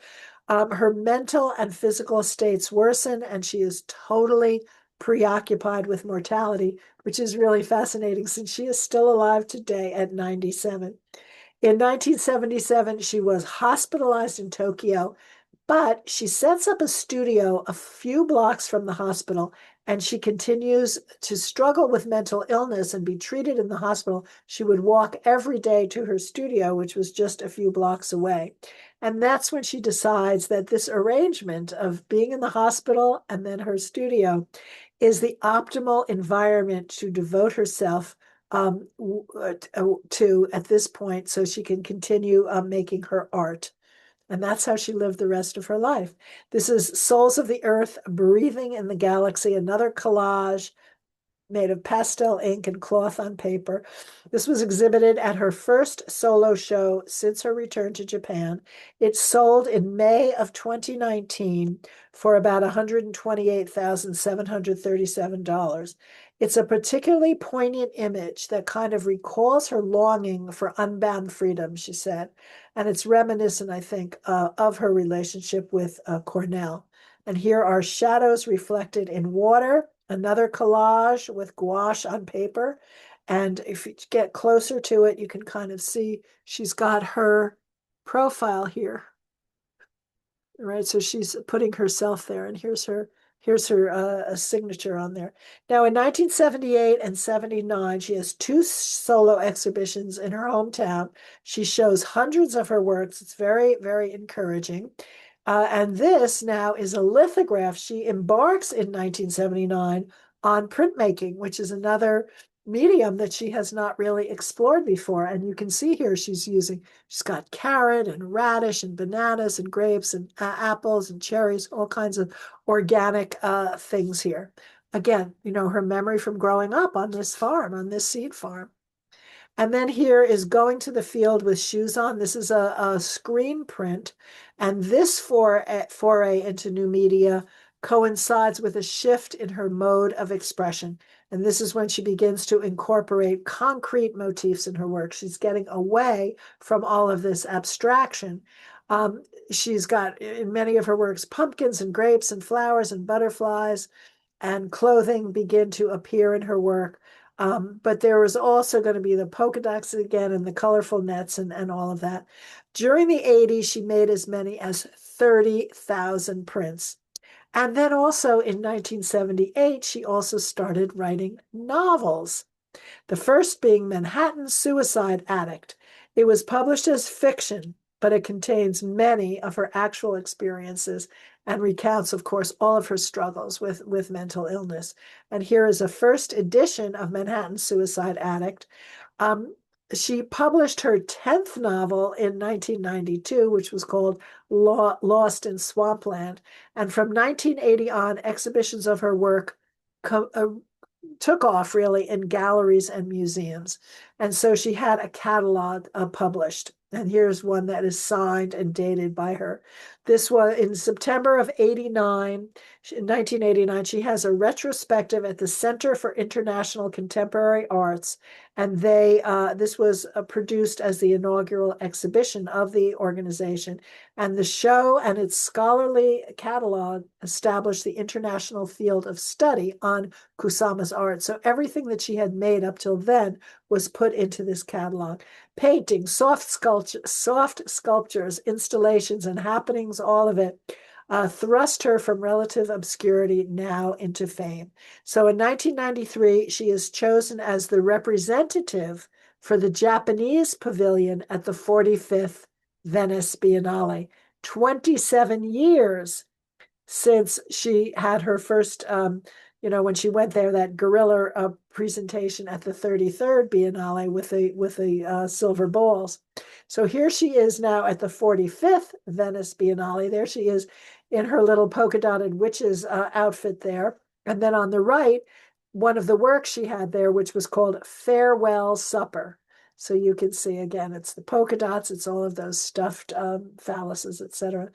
Her mental and physical states worsen, and she is totally preoccupied with mortality, which is really fascinating since she is still alive today at 97. In 1977, she was hospitalized in Tokyo, but she sets up a studio a few blocks from the hospital, and she continues to struggle with mental illness and be treated in the hospital. She would walk every day to her studio, which was just a few blocks away. And that's when she decides that this arrangement of being in the hospital and then her studio is the optimal environment to devote herself to at this point so she can continue making her art. And that's how she lived the rest of her life. This is Souls of the Earth Breathing in the Galaxy, another collage made of pastel ink and cloth on paper. This was exhibited at her first solo show since her return to Japan. It sold in May of 2019 for about $128,737. It's a particularly poignant image that kind of recalls her longing for unbound freedom, she said. And it's reminiscent, I think, of her relationship with Cornell. And here are shadows reflected in water, another collage with gouache on paper. And if you get closer to it, you can kind of see she's got her profile here, right? So she's putting herself there, and here's her signature on there. Now, in 1978 and 79, she has two solo exhibitions in her hometown. She shows hundreds of her works. It's very, very encouraging. And this now is a lithograph. She embarks in 1979 on printmaking, which is another medium that she has not really explored before. And you can see here she's got carrot and radish and bananas and grapes and apples and cherries, all kinds of organic things here. Again, her memory from growing up on this farm, on this seed farm. And then here is going to the field with shoes on. This is a screen print. And this foray into new media coincides with a shift in her mode of expression. And this is when she begins to incorporate concrete motifs in her work. She's getting away from all of this abstraction. She's got, in many of her works, pumpkins and grapes and flowers and butterflies and clothing begin to appear in her work. But there was also going to be the polka dots again and the colorful nets and all of that. During the 80s, she made as many as 30,000 prints. And then also in 1978, she also started writing novels, the first being Manhattan Suicide Addict. It was published as fiction, but it contains many of her actual experiences and recounts, of course, all of her struggles with mental illness. And here is a first edition of Manhattan Suicide Addict. She published her 10th novel in 1992, which was called Lost in Swampland. And from 1980 on, exhibitions of her work took off really in galleries and museums. And so she had a catalog published. And here's one that is signed and dated by her. This was in September of 89, in 1989. She has a retrospective at the Center for International Contemporary Arts. And this was produced as the inaugural exhibition of the organization. And the show and its scholarly catalog established the international field of study on Kusama's art. So everything that she had made up till then was put into this catalog. Paintings, soft sculptures, installations, and happenings, all of it thrust her from relative obscurity now into fame. So in 1993, she is chosen as the representative for the Japanese pavilion at the 45th Venice Biennale. 27 years since she had her first, when she went there, that guerrilla presentation at the 33rd Biennale with the silver balls. So here she is now at the 45th Venice Biennale. There she is in her little polka dotted witch's outfit there. And then on the right, one of the works she had there, which was called Farewell Supper. So you can see again, it's the polka dots, it's all of those stuffed phalluses, etc.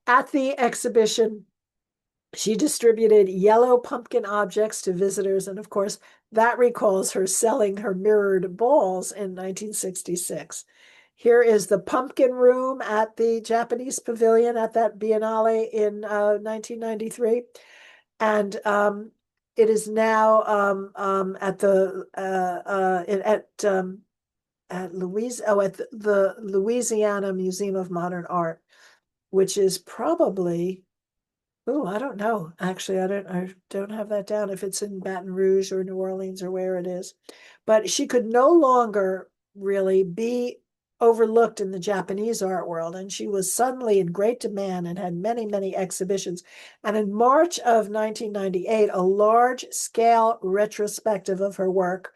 At the exhibition, she distributed yellow pumpkin objects to visitors, and of course, that recalls her selling her mirrored balls in 1966. Here is the pumpkin room at the Japanese pavilion at that Biennale in 1993. And it is now at the Louisiana Museum of Modern Art, which is probably, oh, I don't know. Actually, I don't have that down if it's in Baton Rouge or New Orleans or where it is. But she could no longer really be overlooked in the Japanese art world. And she was suddenly in great demand and had many, many exhibitions. And in March of 1998, a large scale retrospective of her work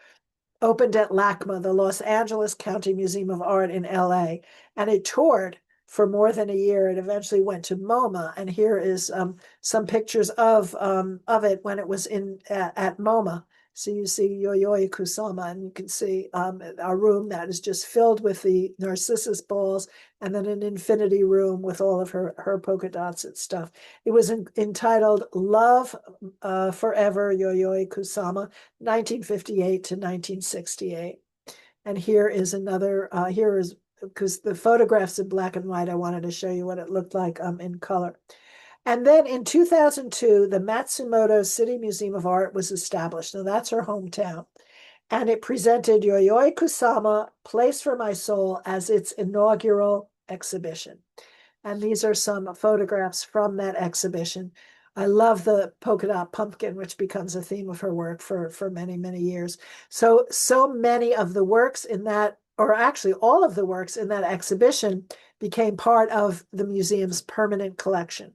opened at LACMA, the Los Angeles County Museum of Art in LA. And it toured for more than a year. It eventually went to MoMA. And here is some pictures of it when it was at MoMA. So you see Yayoi Kusama, and you can see a room that is just filled with the narcissus balls, and then an infinity room with all of her polka dots and stuff. It was entitled Love Forever Yayoi Kusama, 1958 to 1968. And here is another, here is, because the photograph's in black and white, I wanted to show you what it looked like in color. And then in 2002, the Matsumoto City Museum of Art was established. Now that's her hometown. And it presented Yayoi Kusama, Place for My Soul, as its inaugural exhibition. And these are some photographs from that exhibition. I love the polka dot pumpkin, which becomes a theme of her work for many, many years. So many of the works in that, or actually all of the works in that exhibition, became part of the museum's permanent collection.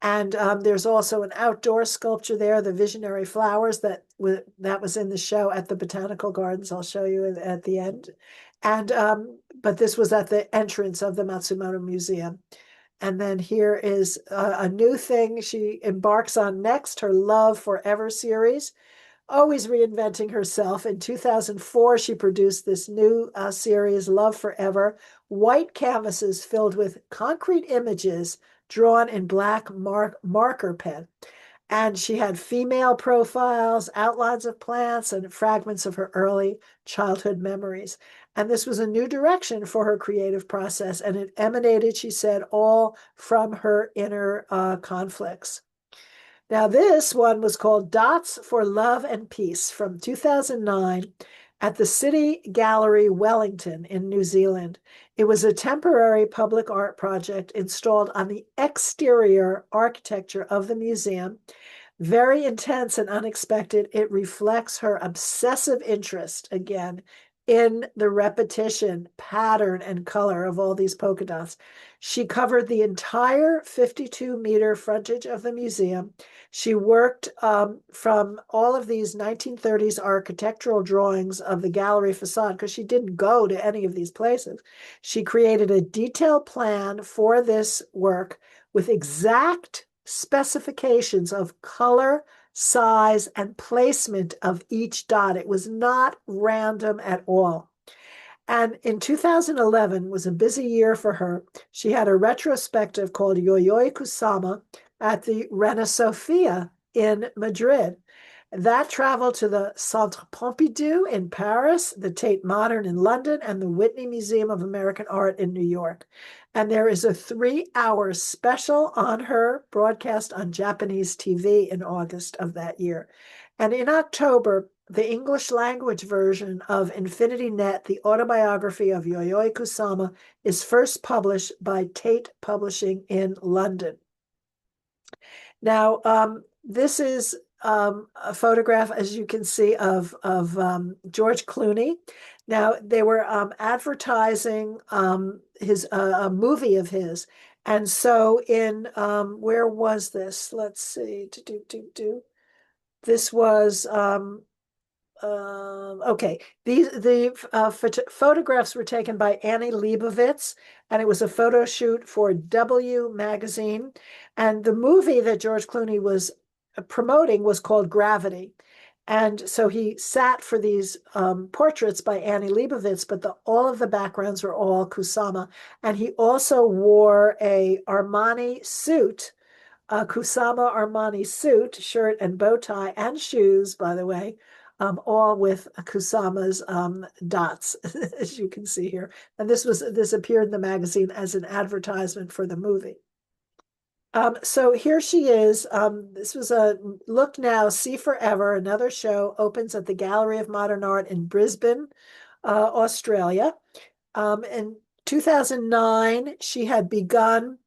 And there's also an outdoor sculpture there, the visionary flowers that was in the show at the Botanical Gardens. I'll show you at the end. And but this was at the entrance of the Matsumoto Museum. And then here is a new thing she embarks on next, her Love Forever series, always reinventing herself. In 2004, she produced this new series, Love Forever, white canvases filled with concrete images drawn in black marker pen. And she had female profiles, outlines of plants, and fragments of her early childhood memories. And this was a new direction for her creative process. And it emanated, she said, all from her inner conflicts. Now, this one was called Dots for Love and Peace from 2009 at the City Gallery, Wellington in New Zealand. It was a temporary public art project installed on the exterior architecture of the museum. Very intense and unexpected. It reflects her obsessive interest, again, in the repetition, pattern, and color of all these polka dots. She covered the entire 52-meter frontage of the museum. She worked from all of these 1930s architectural drawings of the gallery facade because she didn't go to any of these places. She created a detailed plan for this work with exact specifications of color, size, and placement of each dot. It was not random at all. And in 2011 was a busy year for her. She had a retrospective called Yayoi Kusama at the Reina Sofia in Madrid. That traveled to the Centre Pompidou in Paris, the Tate Modern in London, and the Whitney Museum of American Art in New York. And there is a 3-hour special on her broadcast on Japanese TV in August of that year. And in October, the English language version of Infinity Net, the autobiography of Yayoi Kusama, is first published by Tate Publishing in London. Now, this is a photograph, as you can see, of George Clooney. Now, they were advertising his a movie of his. And so in, where was this? Let's see. This was, okay. The photographs were taken by Annie Leibovitz, and it was a photo shoot for W Magazine. And the movie that George Clooney was promoting was called Gravity. And so he sat for these portraits by Annie Leibovitz, but all of the backgrounds were all Kusama. And he also wore a Armani suit, a Kusama Armani suit, shirt and bow tie, and shoes, by the way, all with Kusama's dots, as you can see here. And this appeared in the magazine as an advertisement for the movie. So here she is. This was a Look Now, See Forever. Another show opens at the Gallery of Modern Art in Brisbane, Australia. In 2009, she had begun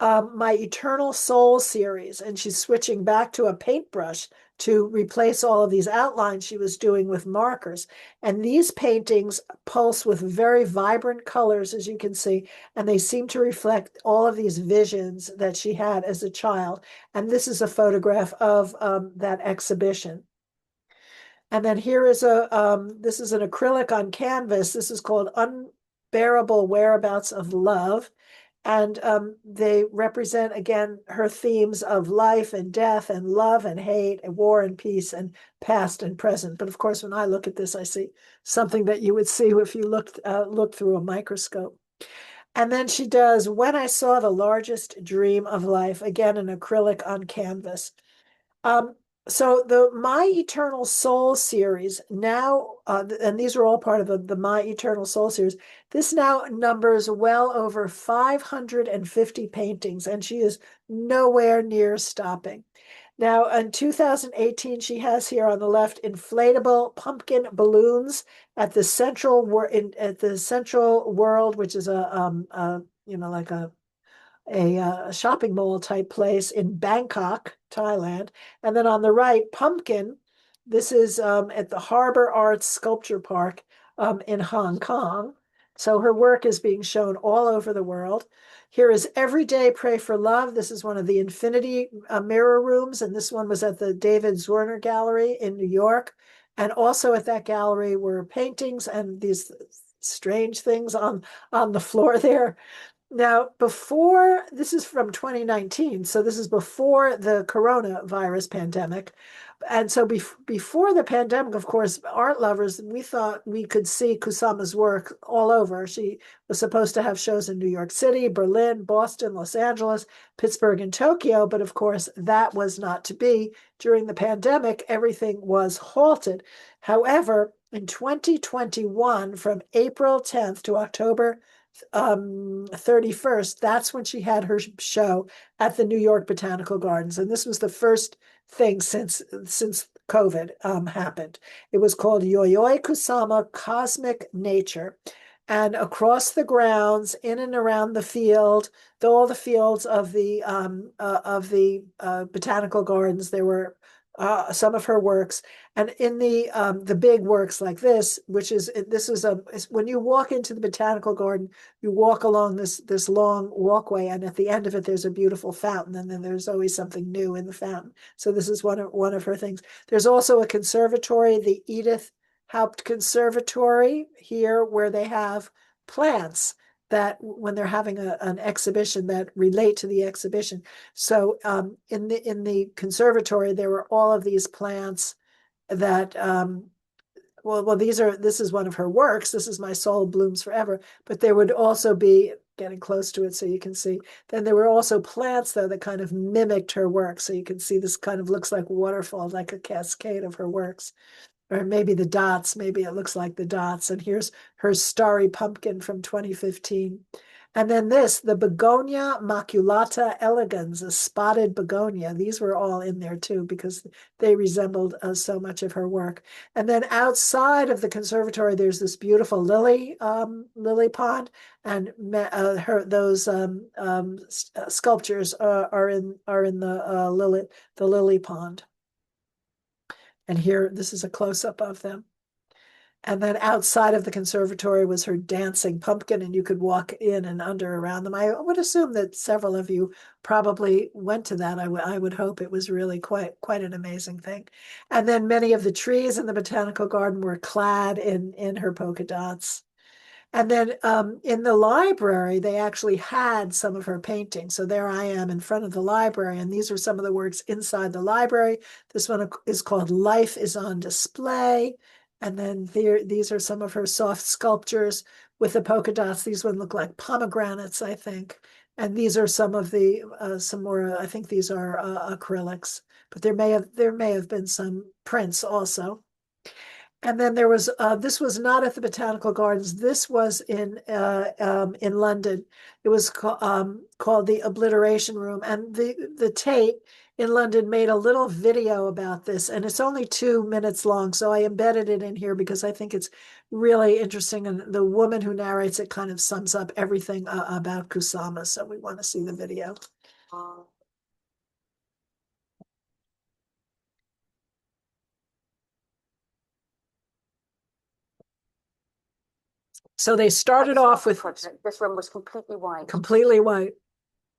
My Eternal Soul series, and she's switching back to a paintbrush to replace all of these outlines she was doing with markers. And these paintings pulse with very vibrant colors, as you can see, and they seem to reflect all of these visions that she had as a child. And this is a photograph of that exhibition. And then here is this is an acrylic on canvas. This is called Unbearable Whereabouts of Love. And they represent, again, her themes of life and death and love and hate and war and peace and past and present. But of course, when I look at this, I see something that you would see if you looked through a microscope. And then she does When I Saw the Largest Dream of Life, again in acrylic on canvas. Um, so the My Eternal Soul series now, and these are all part of the My Eternal Soul series. This now numbers well over 550 paintings, and she is nowhere near stopping. Now, in 2018, she has here on the left inflatable pumpkin balloons at the at the Central World, which is like a shopping mall type place in Bangkok, Thailand. And then on the right, Pumpkin. This is at the Harbor Arts Sculpture Park in Hong Kong. So her work is being shown all over the world. Here is Every Day Pray for Love. This is one of the Infinity Mirror Rooms, and this one was at the David Zwirner Gallery in New York. And also at that gallery were paintings and these strange things on the floor there. Now, before this is from 2019, so this is before the coronavirus pandemic. And so before the pandemic, of course, art lovers, we thought we could see Kusama's work all over. She was supposed to have shows in New York City, Berlin, Boston, Los Angeles, Pittsburgh, and Tokyo. But of course, that was not to be. During the pandemic, everything was halted. However, in 2021, from April 10th to October 31st, that's when she had her show at the New York Botanical Gardens. And this was the first thing since COVID happened. It was called Yayoi Kusama Cosmic Nature. And across the grounds, in and around the field, all the fields of the botanical gardens, there were some of her works, and in the big works like this is when you walk into the botanical garden, you walk along this long walkway, and at the end of it, there's a beautiful fountain, and then there's always something new in the fountain. So this is one of her things. There's also a conservatory, the Edith Haupt Conservatory here, where they have plants that when they're having an exhibition that relate to the exhibition. So in the conservatory, there were all of these plants that this is one of her works. This is My Soul Blooms Forever. But there would also be, getting close to it so you can see, then there were also plants though that kind of mimicked her work. So you can see this kind of looks like waterfall, like a cascade of her works. Or maybe the dots, maybe it looks like the dots. And here's her Starry Pumpkin from 2015. And then the Begonia maculata elegans, a spotted begonia. These were all in there too because they resembled so much of her work. And then outside of the conservatory, there's this beautiful lily pond, and those sculptures are in the lily pond. And here, this is a close-up of them. And then outside of the conservatory was her dancing pumpkin, and you could walk in and under around them. I would assume that several of you probably went to that. I would hope it was really quite an amazing thing. And then many of the trees in the botanical garden were clad in her polka dots. And then in the library, they actually had some of her paintings. So there I am in front of the library, and these are some of the works inside the library. This one is called Life is on Display. And then these are some of her soft sculptures with the polka dots. These one look like pomegranates, I think. And these are some of some more, I think these are acrylics, but there may have been some prints also. And then there was this was not at the Botanical Gardens. This was in London. It was called the Obliteration Room, and the Tate in London made a little video about this, and it's only 2 minutes long. So I embedded it in here because I think it's really interesting, and the woman who narrates it kind of sums up everything about Kusama. So we want to see the video. So they started off with This room was completely white. Completely white.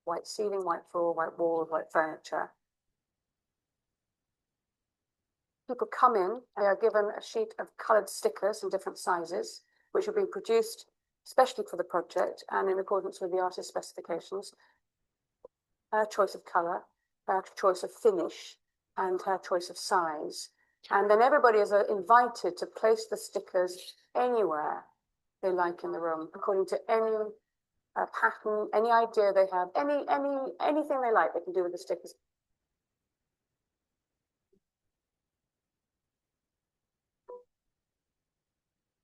White ceiling, white floor, white walls, white furniture. People come in, they are given a sheet of coloured stickers in different sizes, which will be produced especially for the project and in accordance with the artist's specifications, her choice of color, her choice of finish, and her choice of size. And then everybody is invited to place the stickers anywhere they like in the room, according to any pattern, any idea they have, anything they like, they can do with the stickers.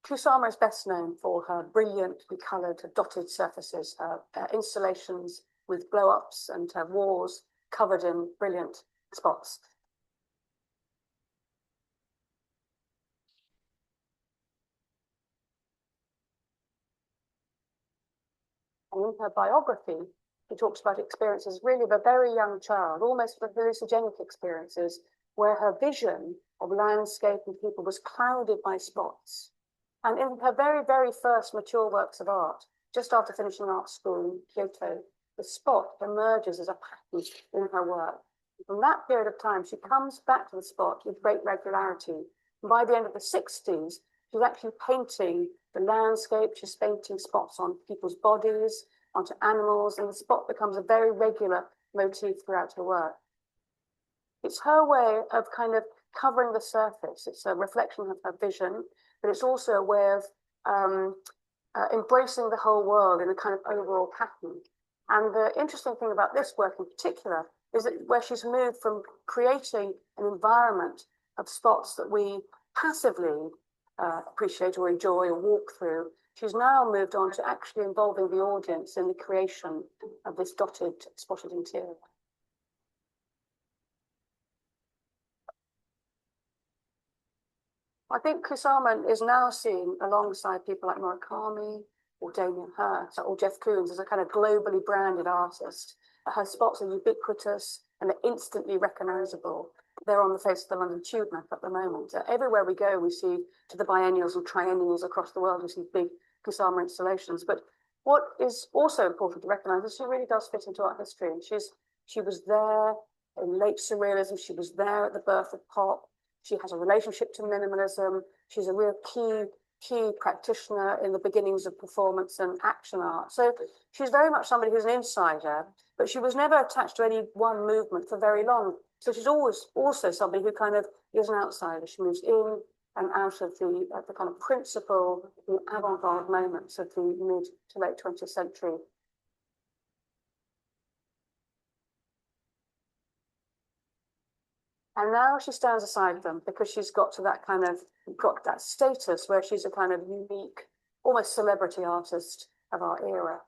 Kusama is best known for her brilliantly coloured dotted surfaces, her installations with blow-ups and her walls covered in brilliant spots. And in her biography, she talks about experiences really of a very young child, almost hallucinogenic experiences, where her vision of landscape and people was clouded by spots. And in her very, very first mature works of art, just after finishing art school in Kyoto, the spot emerges as a pattern in her work. From that period of time, she comes back to the spot with great regularity. And by the end of the 60s, she's actually painting the landscape, she's painting spots on people's bodies, onto animals, and the spot becomes a very regular motif throughout her work. It's her way of kind of covering the surface. It's a reflection of her vision, but it's also a way of embracing the whole world in a kind of overall pattern. And the interesting thing about this work in particular is that where she's moved from creating an environment of spots that we passively appreciate or enjoy or walk through, she's now moved on to actually involving the audience in the creation of this dotted, spotted interior. I think Kusama is now seen alongside people like Murakami or Damien Hirst or Jeff Koons as a kind of globally branded artist. Her spots are ubiquitous and they're instantly recognizable. They're on the face of the London Tube map at the moment. Everywhere we go, we see to the biennials or triennials across the world, we see big Kusama installations. But what is also important to recognize is she really does fit into art history. And she was there in late surrealism. She was there at the birth of pop. She has a relationship to minimalism. She's a real key practitioner in the beginnings of performance and action art. So she's very much somebody who's an insider, but she was never attached to any one movement for very long. So she's always also somebody who kind of is an outsider. She moves in and out of the kind of principal, the avant-garde moments of the mid to late 20th century. And now she stands aside them because she's got that status where she's a kind of unique, almost celebrity artist of our era.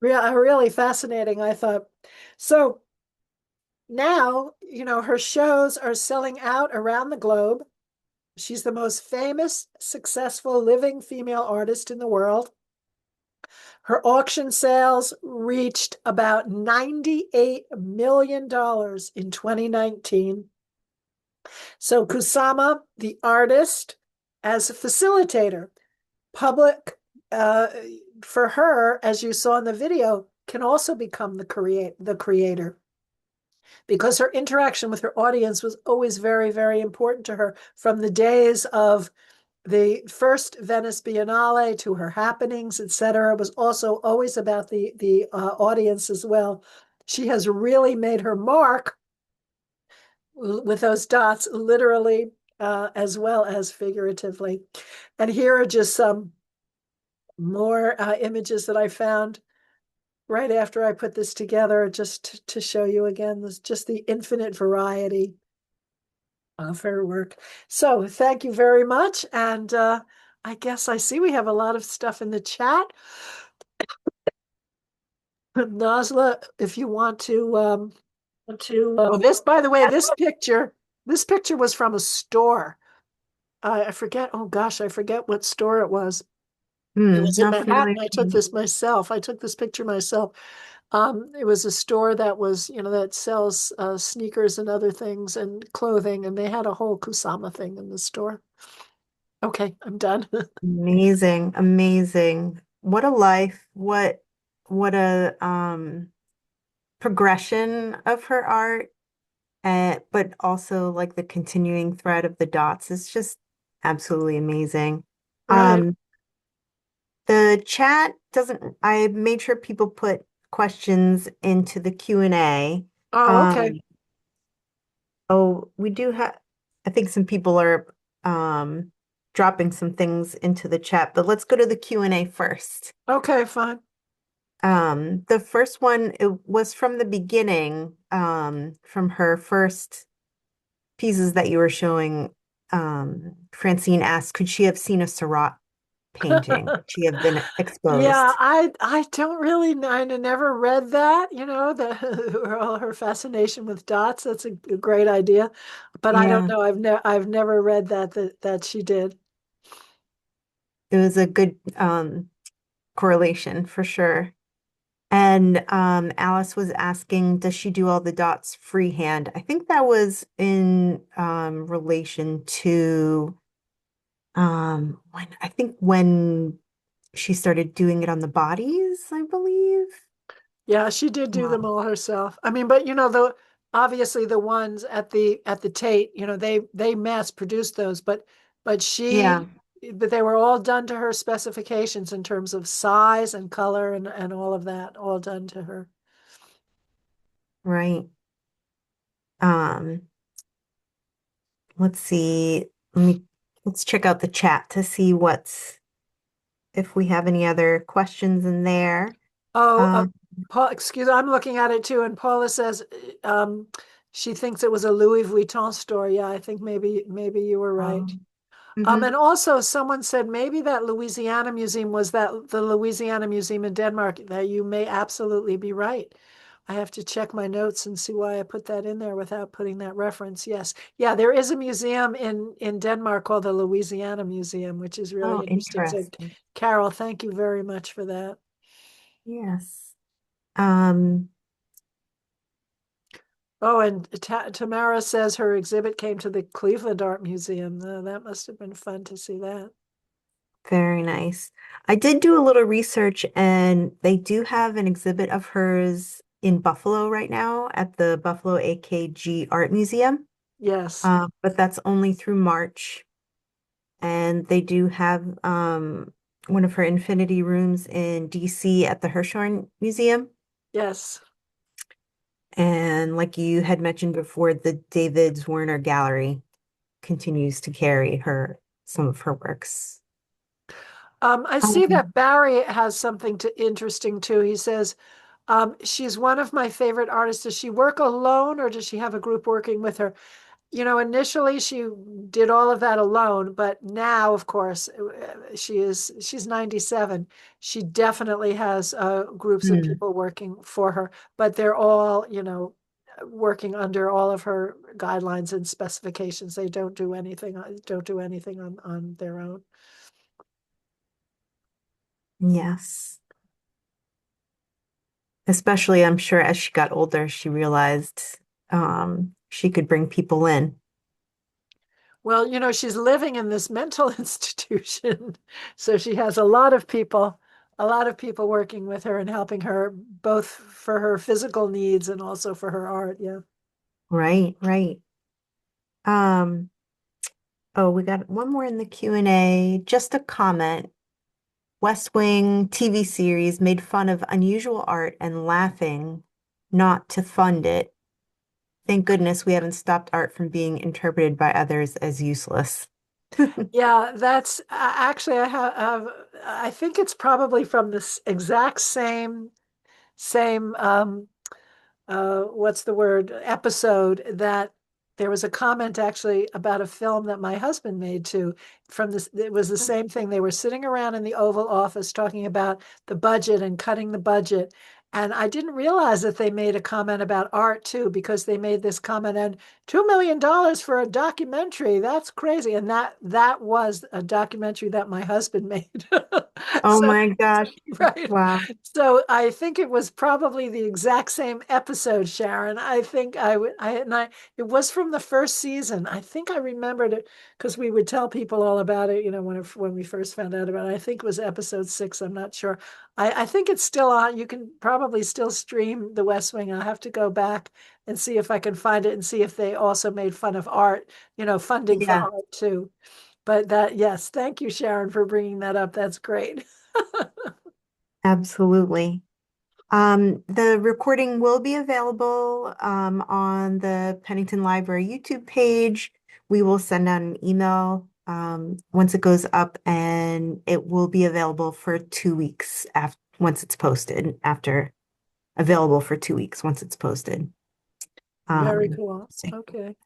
Yeah, really fascinating, I thought. So now, her shows are selling out around the globe. She's the most famous, successful living female artist in the world. Her auction sales reached about $98 million in 2019. So Kusama, the artist, as a facilitator, public for her, as you saw in the video, can also become the creator, because her interaction with her audience was always very, very important to her from the days of the first Venice Biennale to her happenings, etc. It was also always about the audience as well. She has really made her mark with those dots, literally as well as figuratively. And here are just some more images that I found right after I put this together, just to show you again, just the infinite variety of her work. So thank you very much. And I guess I see we have a lot of stuff in the chat. Nazla, if you want to this, by the way, this picture was from a store. I forget, oh gosh, I forget what store it was. It was in Not familiar. Manhattan. I took this myself. I took this picture myself. It was a store that was, that sells sneakers and other things and clothing, and they had a whole Kusama thing in the store. Okay, I'm done. Amazing, amazing. What a life. What a progression of her art. But also like the continuing thread of the dots is just absolutely amazing. Right. Um, the chat doesn't, I made sure people put questions into the Q&A. Oh, okay. Um, oh, we do have, I think some people are um, dropping some things into the chat, but let's go to the Q&A first. Okay, fine. The first one, it was from the beginning, from her first pieces that you were showing. Francine asked, could she have seen a Seurat painting? Could she have been Yeah, exposed? I don't really know. I never read that, the all her fascination with dots. That's a great idea. But I don't Yeah, know. I've never read that she did. it was a good correlation for sure. And Alice was asking, does she do all the dots freehand? I think that was in relation to when she started doing it on the bodies, I believe. Yeah, she did do them Um, all herself. I mean, but the obviously the ones at the Tate, they mass produced those, but yeah, but they were all done to her specifications in terms of size and color and all of that, all done to her. right. Um, let's see. Let's check out the chat to see if we have any other questions in there. Oh, Um, Paul, excuse, I'm looking at it too, and Paula says she thinks it was a Louis Vuitton store. Yeah, I think maybe you were right. um, mhm. And also someone said maybe that Louisiana museum was that the Louisiana Museum in Denmark. That you may absolutely be right. I have to check my notes and see why I put that in there without putting that reference. Yes. Yeah, there is a museum in Denmark called the Louisiana Museum, which is really Oh, interesting. So, interesting. Carol, thank you very much for that. Yes. Um, Oh, and Tamara says her exhibit came to the Cleveland Art Museum. That must have been fun to see that. Very nice. I did do a little research and they do have an exhibit of hers in Buffalo right now at the Buffalo AKG Art Museum. Yes, But that's only through March. And they do have one of her infinity rooms in DC at the Hirshhorn Museum. yes. And like you had mentioned before, the David Werner Gallery continues to carry some of her works. I see that Um, Barry has something interesting too. He says, she's one of my favorite artists. Does she work alone or does she have a group working with her? Initially she did all of that alone, but now, of course, she's 97. She definitely has groups of hmm, people working for her, but they're all, working under all of her guidelines and specifications. They don't do anything on their own. yes. Especially, I'm sure as she got older, she realized she could bring people in. Well, she's living in this mental institution, so she has a lot of people working with her and helping her both for her physical needs and also for her art. Yeah. Right, right. Um, oh, we got one more in the Q&A. Just a comment. West Wing TV series made fun of unusual art and laughing not to fund it. Thank goodness we haven't stopped art from being interpreted by others as useless. Yeah, that's actually I think it's probably from this exact same what's the word, episode that there was a comment actually about a film that my husband made too. From this, it was the same thing. They were sitting around in the Oval Office talking about the budget and cutting the budget. And I didn't realize that they made a comment about art too, because they made this comment and $2 million for a documentary. That's crazy. And that was a documentary that my husband made. Oh So my gosh. right. Wow. So I think it was probably the exact same episode, Sharon. I think I would, it was from the first season. I think I remembered it because we would tell people all about it, when we first found out about it. I think it was episode 6. I'm not sure. I think it's still on. You can probably still stream The West Wing. I'll have to go back and see if I can find it and see if they also made fun of art, funding for Yeah, art too. But yes, thank you, Sharon, for bringing that up. That's great. absolutely. The recording will be available on the Pennington Library YouTube page. We will send out an email once it goes up, and it will be available for 2 weeks after once it's posted. After available for 2 weeks once it's posted. Very cool. So- Okay.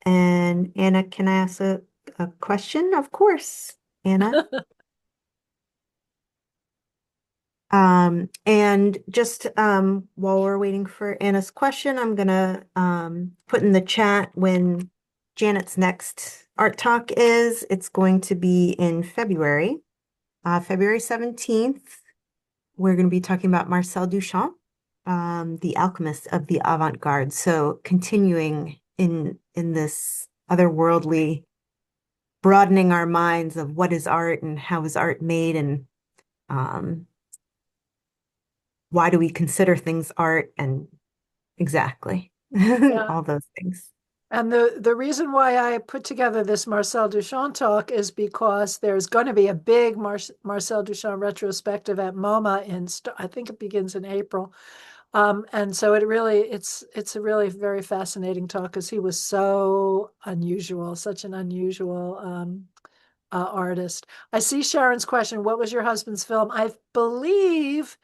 and Anna, can I ask a question? Of course, Anna. And just while we're waiting for Anna's question, I'm gonna put in the chat when Janet's next art talk is. It's going to be in February, February 17th. We're going to be talking about Marcel Duchamp, the alchemist of the avant-garde. So continuing in this otherworldly, broadening our minds of what is art and how is art made, and um, why do we consider things art, and exactly Yeah. all those things. And the reason why I put together this Marcel Duchamp talk is because there's going to be a big Marcel Duchamp retrospective at MoMA I think it begins in April. And so it's a really very fascinating talk because he was so unusual, such an unusual artist. I see Sharon's question. What was your husband's film? I believe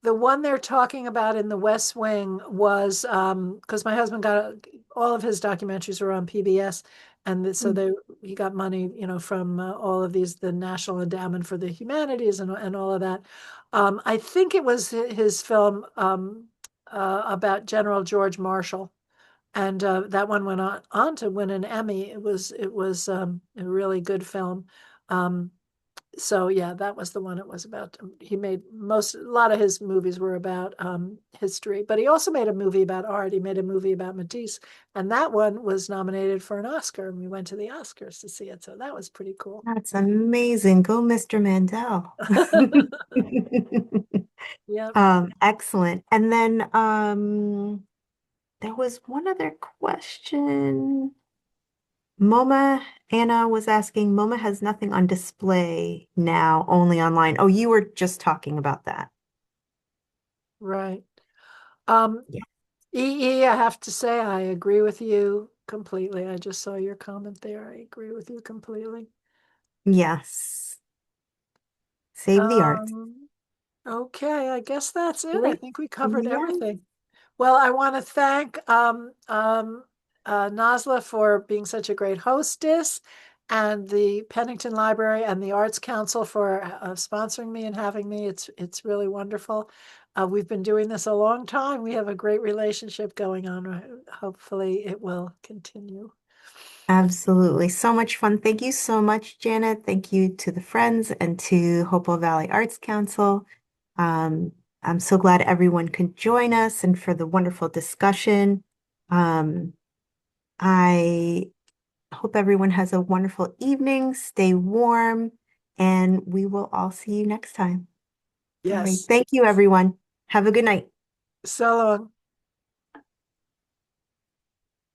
the one they're talking about in the West Wing was because my husband got all of his documentaries were on PBS, and so Mm. he got money, from all of these, the National Endowment for the Humanities and all of that. I think it was his film about General George Marshall, and that one went on to win an Emmy. It was a really good film. Um, so yeah, that was the one it was about. He made a lot of his movies were about history, but he also made a movie about art. He made a movie about Matisse, and that one was nominated for an Oscar, and we went to the Oscars to see it. So that was pretty cool. That's amazing. Go, Mr. Mandel. Yep. Excellent. And then there was one other question. Anna was asking, MoMA has nothing on display now, only online. Oh, you were just talking about that. Right. Um, Yeah. I have to say, I agree with you completely. I just saw your comment there. I agree with you completely. Yes. Save the arts. Um, okay, I guess that's it. I Great. think we covered Yeah. everything. Well, I want to thank Nasla for being such a great hostess, and the Pennington Library and the Arts Council for sponsoring me and having me. It's really wonderful. We've been doing this a long time. We have a great relationship going on. Hopefully, it will continue. Absolutely. So much fun. Thank you so much, Janet. Thank you to the Friends and to Hopewell Valley Arts Council. Um, I'm so glad everyone could join us and for the wonderful discussion. Um, I hope everyone has a wonderful evening. Stay warm, and we will all see you next time. All right. Yes. Thank you, everyone. Have a good night. So long.